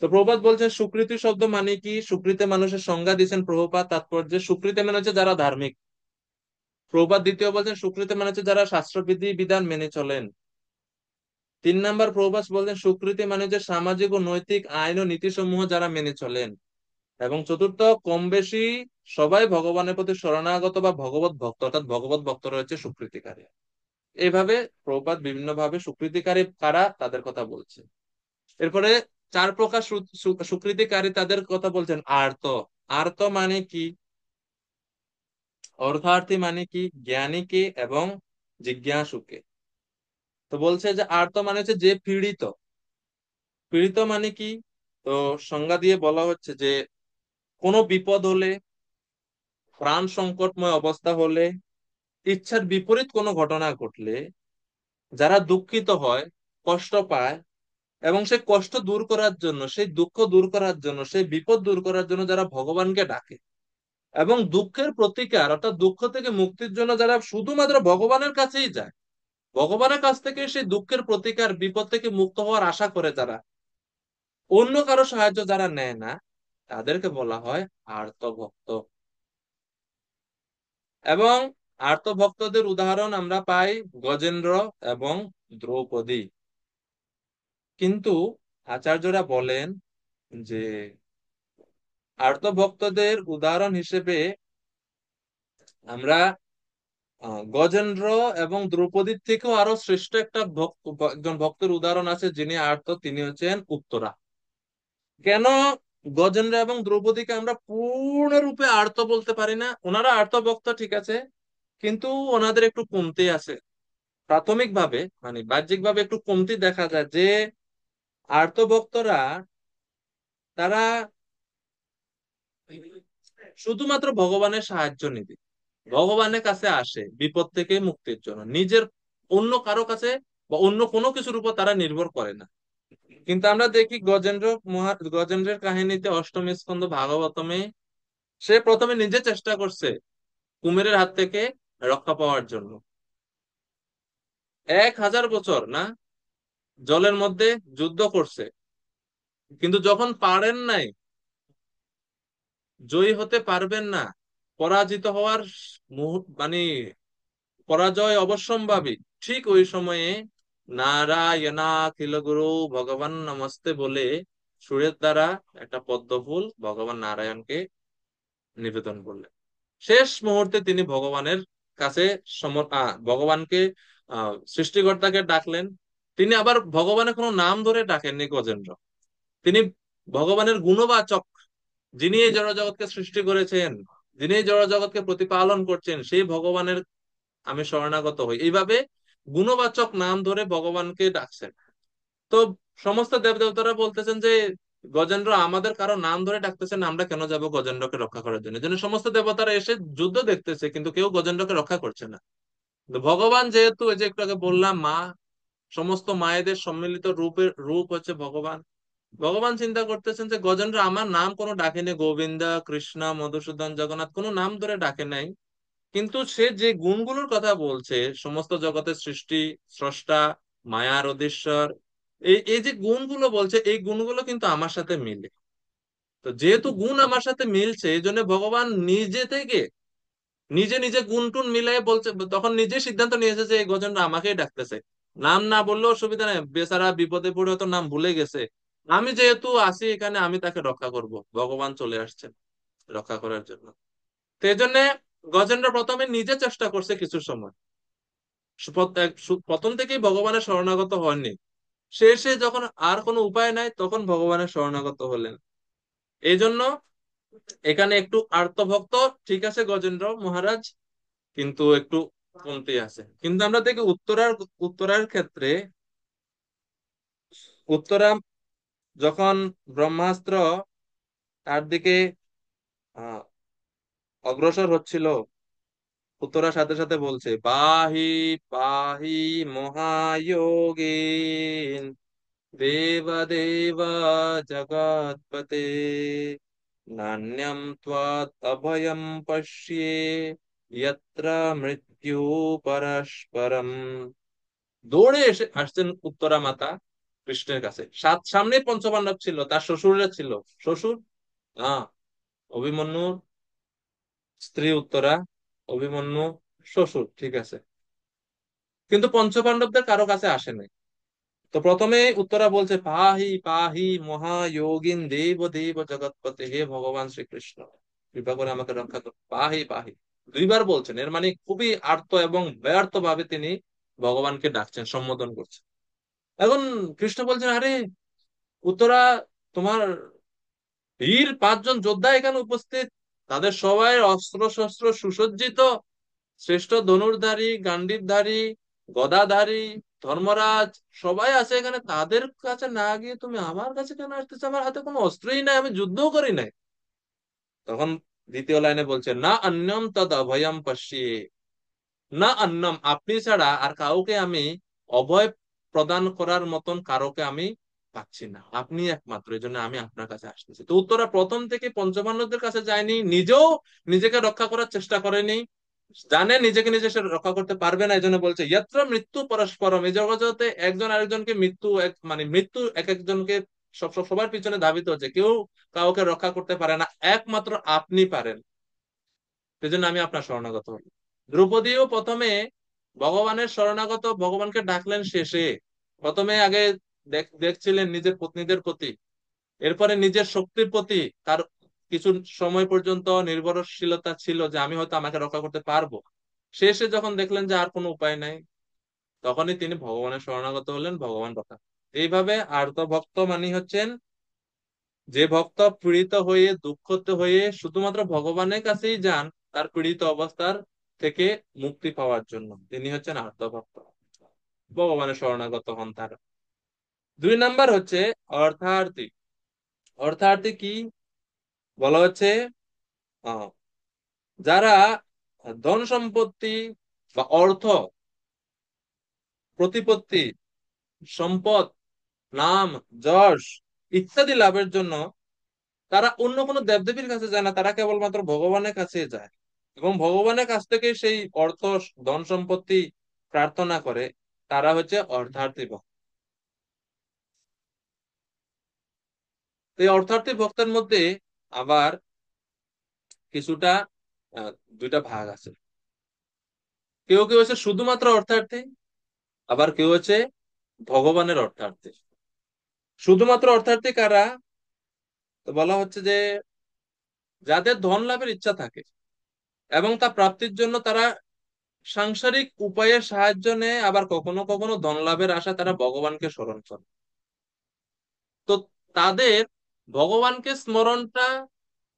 তো প্রভুপাদ বলছেন সুকৃতি শব্দ মানে কি, সুকৃতি মানুষের সংজ্ঞা দিয়েছেন প্রভুপাদ। তাৎপর্য, সুকৃতি মানে হচ্ছে যারা ধার্মিক। প্রভুপাদ দ্বিতীয় বলছেন সুকৃতি মানে হচ্ছে যারা শাস্ত্রবিধি বিধান মেনে চলেন। 3 নম্বর প্রভুপাদ বলছেন সুকৃতি মানে হচ্ছে সামাজিক ও নৈতিক আইন ও নীতি সমূহ যারা মেনে চলেন। এবং চতুর্থ, কম বেশি সবাই ভগবানের প্রতি শরণাগত বা ভগবত ভক্ত, অর্থাৎ ভগবত ভক্ত রয়েছে সুকৃতিকারী। এইভাবে প্রভুপাদ বিভিন্ন ভাবে সুকৃতিকারী কারা তাদের কথা বলছে। এরপরে 4 প্রকার সুকৃতিকারী তাদের কথা বলছেন। আর্ত, আর্ত মানে কি, অর্থার্থী মানে কি, জ্ঞানীকে এবং জিজ্ঞাসুকে। তো বলছে যে আর্ত মানে হচ্ছে যে পীড়িত। পীড়িত মানে কি? তো সংজ্ঞা দিয়ে বলা হচ্ছে যে কোনো বিপদ হলে, প্রাণ সংকটময় অবস্থা হলে, ইচ্ছার বিপরীত কোনো ঘটনা ঘটলে যারা দুঃখিত হয়, কষ্ট পায়, এবং সেই কষ্ট দূর করার জন্য, সেই দুঃখ দূর করার জন্য, সেই বিপদ দূর করার জন্য যারা ভগবানকে ডাকে, এবং দুঃখের প্রতিকার অর্থাৎ দুঃখ থেকে মুক্তির জন্য যারা শুধুমাত্র ভগবানের কাছেই যায়, ভগবানের কাছ থেকে সেই দুঃখের প্রতিকার, বিপদ থেকে মুক্ত হওয়ার আশা করে যারা, অন্য কারো সাহায্য যারা নেয় না, তাদেরকে বলা হয় আর্ত ভক্ত। এবং আর্ত ভক্তদের উদাহরণ আমরা পাই গজেন্দ্র এবং দ্রৌপদী। কিন্তু আচার্যরা বলেন যে আর্ত ভক্তদের উদাহরণ হিসেবে আমরা গজেন্দ্র এবং দ্রৌপদীর থেকেও আরো শ্রেষ্ঠ একজন ভক্তের উদাহরণ আছে, যিনি আর্ত, তিনি হচ্ছেন উত্তরা। কেন গজেন্দ্র এবং দ্রৌপদীকে আমরা পূর্ণরূপে আর্ত বলতে পারি না? ওনারা আর্ত ভক্ত ঠিক আছে, কিন্তু ওনাদের একটু কমতি আছে। প্রাথমিক ভাবে মানে বাহ্যিক ভাবে একটু কমতি দেখা যায়, যে আর্ত ভক্তরা তারা শুধুমাত্র ভগবানের সাহায্য নিবে, ভগবানের কাছে আসে বিপদ থেকে মুক্তির জন্য, নিজের অন্য কারো কাছে বা অন্য কোনো কিছুর উপর তারা নির্ভর করে না। কিন্তু আমরা দেখি গজেন্দ্রের কাহিনীতে অষ্টম স্কন্ধ ভাগবতমে, সে প্রথমে নিজে চেষ্টা করছে কুমিরের হাত থেকে রক্ষা পাওয়ার জন্য। 1000 বছর না, জলের মধ্যে যুদ্ধ করছে, কিন্তু যখন পারেন নাই, জয়ী হতে পারবেন না, পরাজিত হওয়ার মানে পরাজয় অবশ্যম্ভাবী, ঠিক ওই সময়ে নারায়ণাখিল গুরু ভগবান নমস্তে বলে সুরের দ্বারা একটা পদ্ম ফুল ভগবান নারায়ণকে নিবেদন করলেন। শেষ মুহূর্তে তিনি ভগবানের কাছে ভগবানকে সৃষ্টিকর্তাকে ডাকলেন। তিনি আবার ভগবানের কোনো নাম ধরে ডাকেননি গজেন্দ্র, তিনি ভগবানের গুণবাচক, যিনি এই জড়জগৎকে সৃষ্টি করেছেন, যিনি এই জড়জগৎকে প্রতিপালন করছেন, সেই ভগবানের আমি শরণাগত হই, এইভাবে গুণবাচক নাম ধরে ভগবানকে ডাকছেন। তো সমস্ত দেবদেবতারা বলতেছেন যে গজেন্দ্র আমাদের কারো নাম ধরে ডাকতেছেন, আমরা কেন যাব গজেন্দ্রকে রক্ষা করার জন্য। এই জন্য সমস্ত দেবতারা এসে যুদ্ধ দেখতেছে, কিন্তু কেউ গজেন্দ্রকে রক্ষা করছে না। কিন্তু ভগবান যেহেতু, এই যে একটু আগে বললাম, মা, সমস্ত মায়েদের সম্মিলিত রূপ হচ্ছে ভগবান। ভগবান চিন্তা করতেছেন যে গজেন্দ্র আমার নাম কোনো ডাকেনি, গোবিন্দা, কৃষ্ণ, মধুসূদন, জগন্নাথ কোনো নাম ধরে ডাকে নাই, কিন্তু সে যে গুণগুলোর কথা বলছে, সমস্ত জগতের সৃষ্টি, স্রষ্টা, মায়ার অধীশ্বর, এই এই যে গুণগুলো বলছে, এই গুণগুলো কিন্তু আমার সাথে মিলে। তো যেহেতু গুণ আমার সাথে মিলছে, এই জন্য ভগবান নিজে থেকে নিজে নিজে গুণ টুন মিলাই বলছে, তখন নিজে সিদ্ধান্ত নিয়েছে যে এই গজেন্দ্র আমাকেই ডাকতেছে। নাম না বললেও অসুবিধা নেই, বেচারা বিপদে পড়ে হয়তো নাম ভুলে গেছে, আমি যেহেতু আছি এখানে, আমি তাকে রক্ষা করব। ভগবান চলে আসছেন রক্ষা করার জন্য। তো এই জন্য গজেন্দ্র প্রথমে নিজে চেষ্টা করছে কিছু সময়, প্রথম থেকেই ভগবানের শরণাগত হননি। শেষে যখন আর কোনো উপায় নাই, তখন ভগবানের শরণাগত হলেন। এই জন্য এখানে একটু আর্তভক্ত, ঠিক আছে গজেন্দ্র মহারাজ, কিন্তু একটু কমতি আছে। কিন্তু আমরা দেখি উত্তরার ক্ষেত্রে, উত্তরা যখন ব্রহ্মাস্ত্র তার দিকে আহ অগ্রসর হচ্ছিল, উত্তরার সাথে সাথে বলছে পাহি পাহি মহায়োগীন দেব দেব জগৎপতে নান্যম ত্বাৎ অভয়ম পশ্যে যত্র মৃত্যু পরস্পরম। দৌড়ে এসে আসছেন উত্তরা মাতা কৃষ্ণের কাছে। সামনে পঞ্চপাণ্ডব ছিল, তার শ্বশুররা ছিল। শ্বশুর, হ্যাঁ, অভিমন্যুর স্ত্রী উত্তরা, অভিমন্যু শ্বশুর, ঠিক আছে, কিন্তু পঞ্চপাণ্ডবদের কারো কাছে আসে নাই। তো প্রথমে উত্তরা বলছে পাহি পাহি মহাযোগিন দেব দেব জগৎপতে, হে ভগবান শ্রীকৃষ্ণ, কৃপা করে আমাকে রক্ষা করো, পাহি পাহি। দুইবার বলছেন, এর মানে খুবই আর্ত এবং ব্যর্থ ভাবে তিনি ভগবানকে ডাকছেন, সম্বোধন করছেন। এখন কৃষ্ণ বলছেন, আরে উত্তরা, তোমার বীর 5 জন যোদ্ধা এখানে উপস্থিত, তাদের সবাই অস্ত্র শস্ত্র সুসজ্জিত, শ্রেষ্ঠ ধনুর্ধারী, গান্ডীবধারী, গদাধারী, ধর্মরাজ, সবাই আছে এখানে, তাদের কাছে না গিয়ে তুমি আমার কাছে কেন আসতেছো? আমার হাতে কোনো অস্ত্রই নাই, আমি যুদ্ধও করি নাই। তখন দ্বিতীয় লাইনে বলছে না অন্যম তদ অভয়ম পশ্যে, না অন্যম, আপনি ছাড়া আর কাউকে আমি অভয় প্রদান করার মতন কারোকে আমি পাচ্ছি না, আপনি একমাত্র, এই জন্য আমি আপনার কাছে আসতেছি। তো উত্তরা প্রথম থেকে পঞ্চপাণ্ডবদের কাছে যায়নি, নিজেও নিজেকে রক্ষা করার চেষ্টা করেনি, জানে নিজেকে নিজে সে রক্ষা করতে পারবে না, এই জন্য বলছে যত্র মৃত্যু পরস্পরম, এই জগতে একজন আরেকজনকে মৃত্যু, মানে মৃত্যু এক একজনকে সবার পিছনে ধাবিত হচ্ছে, কেউ কাউকে রক্ষা করতে পারে না, একমাত্র আপনি পারেন, সেই জন্য আমি আপনার শরণাগত হই। দ্রৌপদীও প্রথমে ভগবানের শরণাগত, ভগবানকে ডাকলেন শেষে। প্রথমে আগে দেখছিলেন নিজের পত্নীদের প্রতি, এরপরে নিজের শক্তির প্রতি তার কিছু সময় পর্যন্ত নির্ভরশীলতা ছিল যে আমি হয়তো আমাকে রক্ষা করতে পারবো। শেষে যখন দেখলেন যে আর কোনো উপায় নাই, তখনই তিনি ভগবানের শরণাগত হলেন, ভগবান রক্ষা। এইভাবে আর্ত ভক্ত মানে হচ্ছেন যে ভক্ত পীড়িত হয়ে দুঃখিত হয়ে শুধুমাত্র ভগবানের কাছেই যান তার পীড়িত অবস্থার থেকে মুক্তি পাওয়ার জন্য, তিনি হচ্ছেন আর্ত ভক্ত, ভগবানের শরণাগত হন তারা। 2 নাম্বার হচ্ছে অর্থার্থী। অর্থার্থী কি বলা হচ্ছে? আহ, যারা ধন সম্পত্তি বা অর্থ, প্রতিপত্তি, সম্পদ, নাম, যশ ইত্যাদি লাভের জন্য তারা অন্য কোনো দেবদেবীর কাছে যায় না, তারা কেবলমাত্র ভগবানের কাছে যায় এবং ভগবানের কাছ থেকে সেই অর্থ, ধন সম্পত্তি প্রার্থনা করে, তারা হচ্ছে অর্থার্থী ভক্ত। এই অর্থার্থী ভক্তের মধ্যে আবার কিছুটা আহ, দুইটা ভাগ আছে। কেউ কেউ হচ্ছে শুধুমাত্র অর্থার্থী, আবার কেউ হচ্ছে ভগবানের অর্থার্থী। শুধুমাত্র অর্থার্থী কারা? তো বলা হচ্ছে যে যাদের ধন লাভের ইচ্ছা থাকে এবং তা প্রাপ্তির জন্য তারা সাংসারিক উপায়ের সাহায্য নেয়, আবার কখনো কখনো ধন লাভের আশা তারা ভগবানকে স্মরণ করে। তো তাদের ভগবানকে স্মরণটা,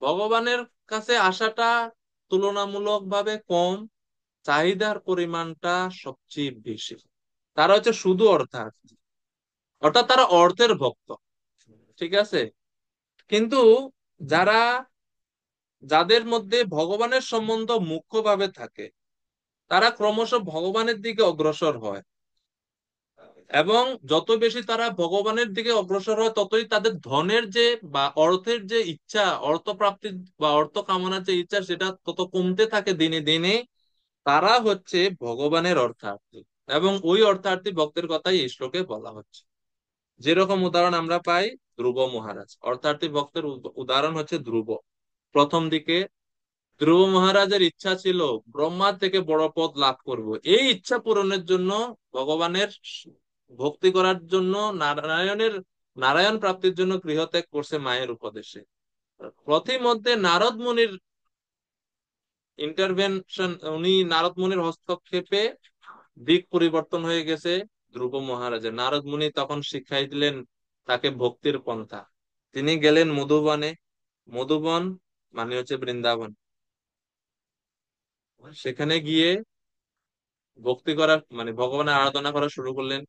ভগবানের কাছে আসাটা তুলনামূলকভাবে কম, চাহিদার পরিমাণটা সবচেয়ে বেশি। তারা হচ্ছে শুধু অর্থার্থী, অর্থাৎ তারা অর্থের ভক্ত। ঠিক আছে? কিন্তু যারা, যাদের মধ্যে ভগবানের সম্বন্ধ মুখ্যভাবে থাকে, তারা ক্রমশ ভগবানের দিকে অগ্রসর হয়, এবং যত বেশি তারা ভগবানের দিকে অগ্রসর হয় ততই তাদের ধনের যে বা অর্থের যে ইচ্ছা, অর্থ প্রাপ্তির বা অর্থ কামনার যে ইচ্ছা, সেটা তত কমতে থাকে দিনে দিনে। তারা হচ্ছে ভগবানের অর্থার্থী, এবং ওই অর্থার্থী ভক্তের কথাই এই শ্লোকে বলা হচ্ছে। যেরকম উদাহরণ আমরা পাই, ধ্রুব মহারাজ অর্থার্থী ভক্তের উদাহরণ হচ্ছে ধ্রুব। প্রথম দিকে ধ্রুব মহারাজের ইচ্ছা ছিল ব্রহ্মার থেকে বড় পদ লাভ করব। এই ইচ্ছা পূরণের জন্য, ভগবানের ভক্তি করার জন্য, নারায়ণ প্রাপ্তির জন্য গৃহত্যাগ করছে মায়ের উপদেশে। প্রথমধ্যে নারদ মুনির ইন্টারভেনশন, উনি নারদ মুনির হস্তক্ষেপে দিক পরিবর্তন হয়ে গেছে ধ্রুব মহারাজের। নারদ মুনি তখন শিখাই দিলেন তাকে ভক্তির পন্থা। তিনি গেলেন মধুবনে। মধুবন মানে হচ্ছে বৃন্দাবন। সেখানে গিয়ে ভক্তি করা মানে ভগবানের আরাধনা করা শুরু করলেন।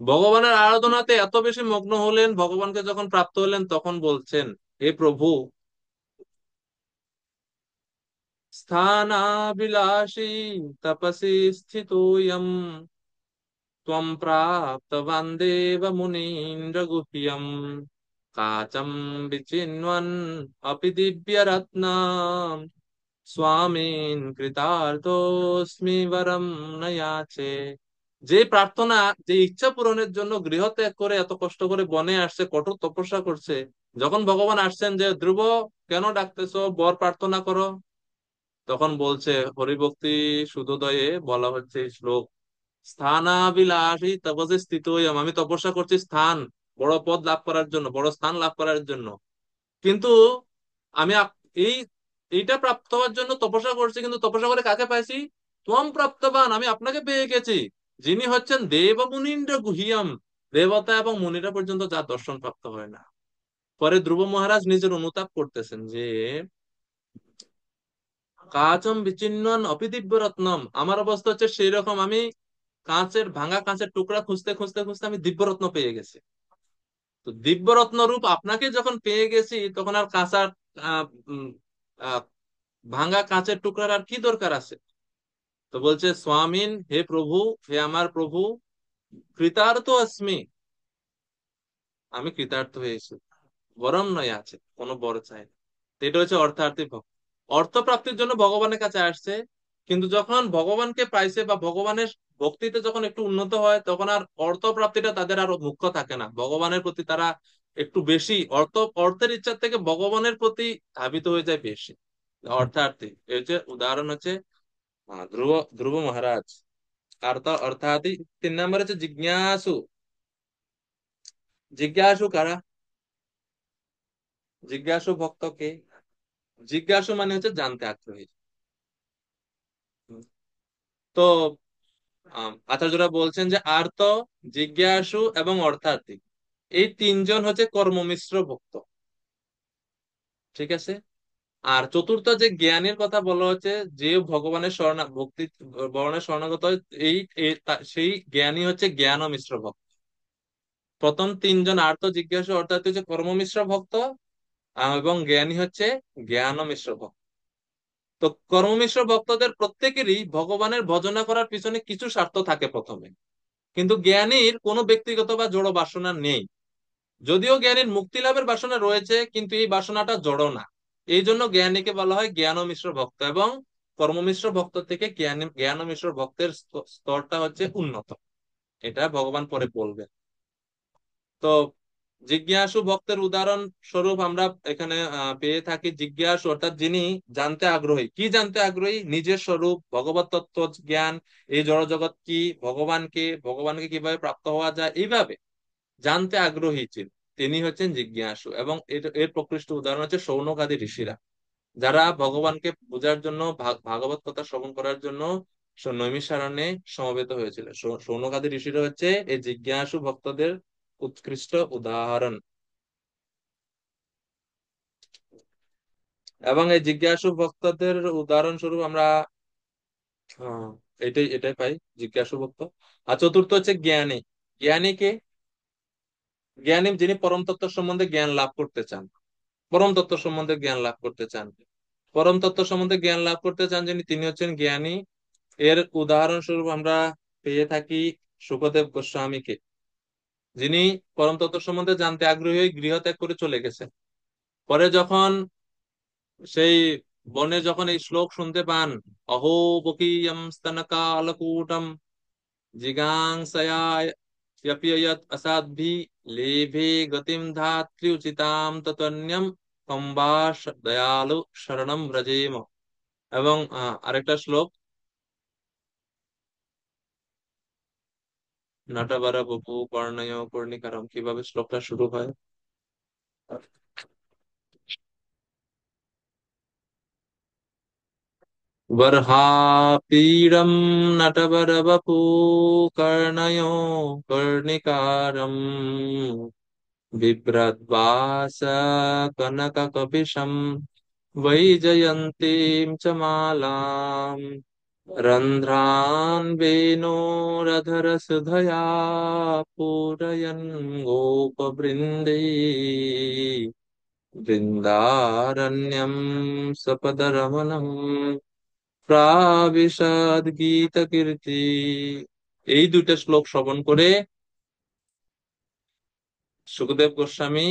ভগবানের আরাধনাতে এত বেশি মগ্ন হলেন, ভগবানকে যখন প্রাপ্ত হলেন তখন বলছেন, হে প্রভু, স্থানাবিলাসী তপসি স্থিতোऽয়म् ত্বম প্রাপ্তবান দেব মুনীন্দ্র গুহ্যম কাচম বিচিন্বন অপি দিব্য রত্নাম স্বামীন কৃতার্থোস্মি বরম ন যাচে। যে প্রার্থনা, যে ইচ্ছা পূরণের জন্য গৃহত্যাগ করে এত কষ্ট করে বনে আসছে, কঠোর তপস্যা করছে, যখন ভগবান আসছেন যে ধ্রুব কেন ডাকতেছো, বর প্রার্থনা করো, তখন বলছে হরিভক্তি শুদ্ধোদয়ে বলা হচ্ছে এই শ্লোক, স্থানাবিলাসী তপসে স্থিত হইয়াম। আমি তপস্যা করছি স্থান, বড় পদ লাভ করার জন্য, বড় স্থান লাভ করার জন্য। কিন্তু আমি এই এইটা প্রাপ্ত হওয়ার জন্য তপস্যা করছি, কিন্তু তপস্যা করে কাকে পাইছি? ত্বম প্রাপ্তবান, আমি আপনাকে পেয়ে গেছি, যিনি হচ্ছেন দেব মুনীন্দ্র গুহিয়াম। দেবতা এবং মুনিরা পর্যন্ত যার দর্শন প্রাপ্ত হয় না। পরে ধ্রুব মহারাজ নিজের অনুতাপ করতেছেন যে কাচম বিচিন্নন অপিদিব্য রত্নম, আমার অবস্থা হচ্ছে সেই রকম, আমি ভাঙা কাঁচের টুকরা খুঁজতে খুঁজতে খুঁজতে আমি দিব্যরত্ন পেয়ে গেছি। তো দিব্যরত্ন রূপ আপনাকে যখন পেয়ে গেছি, তখন আর কাঁচার আহ, উম, আহ, ভাঙা কাঁচের টুকরার আর কি দরকার আছে? তো বলছে স্বামীন, হে প্রভু, হে আমার প্রভু, কৃতার্থ অস্মি, আমি কৃতার্থ হয়েছি, বরম নয় আছে, কোনো বড় চাই না। তো এটা হচ্ছে অর্থার্থী ভক্ত। অর্থ প্রাপ্তির জন্য ভগবানের কাছে আসছে, কিন্তু যখন ভগবানকে পাইছে বা ভগবানের ভক্তিতে যখন একটু উন্নত হয়, তখন আর অর্থ প্রাপ্তিটা তাদের আর মুখ্য থাকে না। ভগবানের প্রতি তারা একটু বেশি অর্থের ইচ্ছার থেকে ভগবানের প্রতি ধাবিত হয়ে যায় বেশি। অর্থার্থী এর যে উদাহরণ হচ্ছে ধ্রুব ধ্রুব মহারাজ। অর্থাৎ 3 নম্বর হচ্ছে জিজ্ঞাসু। জিজ্ঞাসু কারা? জিজ্ঞাসু ভক্তকে, জিজ্ঞাসু মানে হচ্ছে জানতে আগ্রহী। তো আচার্যরা বলছেন যে আর্ত, জিজ্ঞাসু এবং অর্থার্থী, এই তিনজন হচ্ছে কর্মমিশ্র ভক্ত। ঠিক আছে? আর চতুর্থ যে জ্ঞানীর কথা বলা হচ্ছে, যে ভগবানের ভক্তি বরণের শরণাগত হয়, সেই জ্ঞানী হচ্ছে জ্ঞান মিশ্র ভক্ত। প্রথম তিনজন আর্ত, জিজ্ঞাসু, অর্থাৎ হচ্ছে কর্মমিশ্র ভক্ত, এবং জ্ঞানী হচ্ছে জ্ঞান মিশ্র ভক্ত। তো কর্মমিশ্র ভক্তদের প্রত্যেকেরই ভগবানের ভজনা করার পিছনে কিছু স্বার্থ থাকে প্রথমে, কিন্তু জ্ঞানীর কোনো ব্যক্তিগত বা জড় বাসনা নেই। যদিও জ্ঞানীর মুক্তি লাভের বাসনা রয়েছে, কিন্তু এই বাসনাটা জড় না। এই জন্য জ্ঞানীকে বলা হয় জ্ঞান মিশ্র ভক্ত, এবং কর্মমিশ্র ভক্ত থেকে জ্ঞান মিশ্র ভক্তের স্তরটা হচ্ছে উন্নত। এটা ভগবান পরে বলবেন। তো জিজ্ঞাসু ভক্তের উদাহরণ স্বরূপ আমরা এখানে পেয়ে থাকি জিজ্ঞাসু অর্থাৎ যিনি জানতে আগ্রহী। কি জানতে আগ্রহী? নিজের স্বরূপ, ভগবত তত্ত্ব জ্ঞান, এই জড়জগৎ কি, ভগবানকে, ভগবানকে কিভাবে প্রাপ্ত হওয়া যায়, এইভাবে জানতে আগ্রহী তিনি হচ্ছেন জিজ্ঞাসু। এবং এর এর প্রকৃষ্ট উদাহরণ হচ্ছে শৌনক আদি ঋষিরা, যারা ভগবানকে বোঝার জন্য, ভাগবত কথা শ্রবণ করার জন্য নৈমিষারণ্যে সমবেত হয়েছিল। শৌনক আদি ঋষিরা হচ্ছে এই জিজ্ঞাসু ভক্তদের উৎকৃষ্ট উদাহরণ। এবং এই জিজ্ঞাসু ভক্তদের উদাহরণ স্বরূপ আমরা আহ, এটাই এটাই পাই, জিজ্ঞাসু ভক্ত। আর চতুর্থ হচ্ছে জ্ঞানী। জ্ঞানী কে? জ্ঞানী যিনি পরম তত্ত্ব সম্বন্ধে জ্ঞান লাভ করতে চান, পরম তত্ত্ব সম্বন্ধে জ্ঞান লাভ করতে চান, পরম তত্ত্ব সম্বন্ধে জ্ঞান লাভ করতে চান যিনি, তিনি হচ্ছেন জ্ঞানী। এর উদাহরণ স্বরূপ আমরা পেয়ে থাকি শুকদেব গোস্বামীকে, যিনি পরম তত্ত্ব সম্বন্ধে জানতে আগ্রহী হয়ে গৃহ ত্যাগ করে চলে গেছেন। পরে যখন সেই বনে যখন এই শ্লোক শুনতে পান, অহো বকীয়ম স্তনকালকূটম জিগাংসয়া यप्ययत् असाध्वी लेभे गतिम धात्री उचिताम ततन्यम कम्बा दयालु शरणम व्रजेम। এবং আরেকটা শ্লোক, নটবর বপু কর্ণয় কর্ণিকারম, কিভাবে শ্লোকটা শুরু হয়? বর্হাপীড়ম নটবর বপু কর্ণয় কর্ণিকারম बिभ्रद्वास कनककपिशं वैजयन्तीं च मालाम् रन्ध्रान् वेणोरधरसुधया पूरयन् गोपवृन्दै बृन्दारण्यं सपदरमणं প্রাবিশদ গীত কীর্তি। এই দুইটা শ্লোক শ্রবণ করে সুখদেব গোস্বামী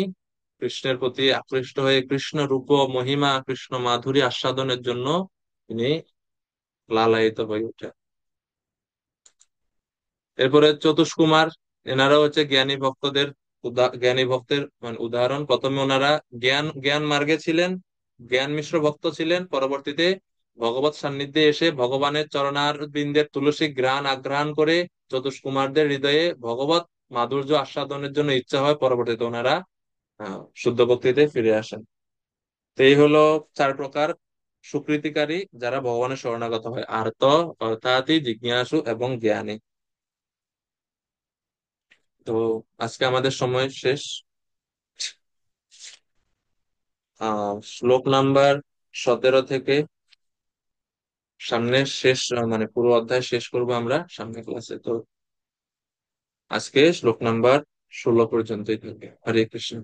কৃষ্ণের প্রতি আকৃষ্ট হয়ে কৃষ্ণ রূপ, মহিমা, কৃষ্ণ মাধুরী আস্বাদনের জন্য তিনি লালায়িত হয়ে ওঠেন। এরপরে চতুষ্কুমার, এনারা হচ্ছে জ্ঞানী ভক্তদের জ্ঞানী ভক্তের মানে উদাহরণ। প্রথমে ওনারা জ্ঞান জ্ঞান মার্গে ছিলেন, জ্ঞান মিশ্র ভক্ত ছিলেন। পরবর্তীতে ভগবত সান্নিধ্যে এসে ভগবানের চরণার বিন্দের তুলসী ঘ্রাণ আঘ্রাণ করে চতুষ্কুমারদের হৃদয়ে ভগবত মাধুর্য আস্বাদনের জন্য ইচ্ছা হয়। পরবর্তীতে ওনারা শুদ্ধ ভক্তিতে ফিরে আসেন। তো এই হলো চার প্রকার সুকৃতিকারী যারা ভগবানের শরণাগত হয়: আর্ত, অর্থাৎই, জিজ্ঞাসু এবং জ্ঞানী। তো আজকে আমাদের সময় শেষ। শ্লোক নাম্বার 17 থেকে সামনে শেষ, মানে পুরো অধ্যায় শেষ করব আমরা সামনে ক্লাসে। তো আজকে শ্লোক নাম্বার 16 পর্যন্তই থাকবে। হরে কৃষ্ণ।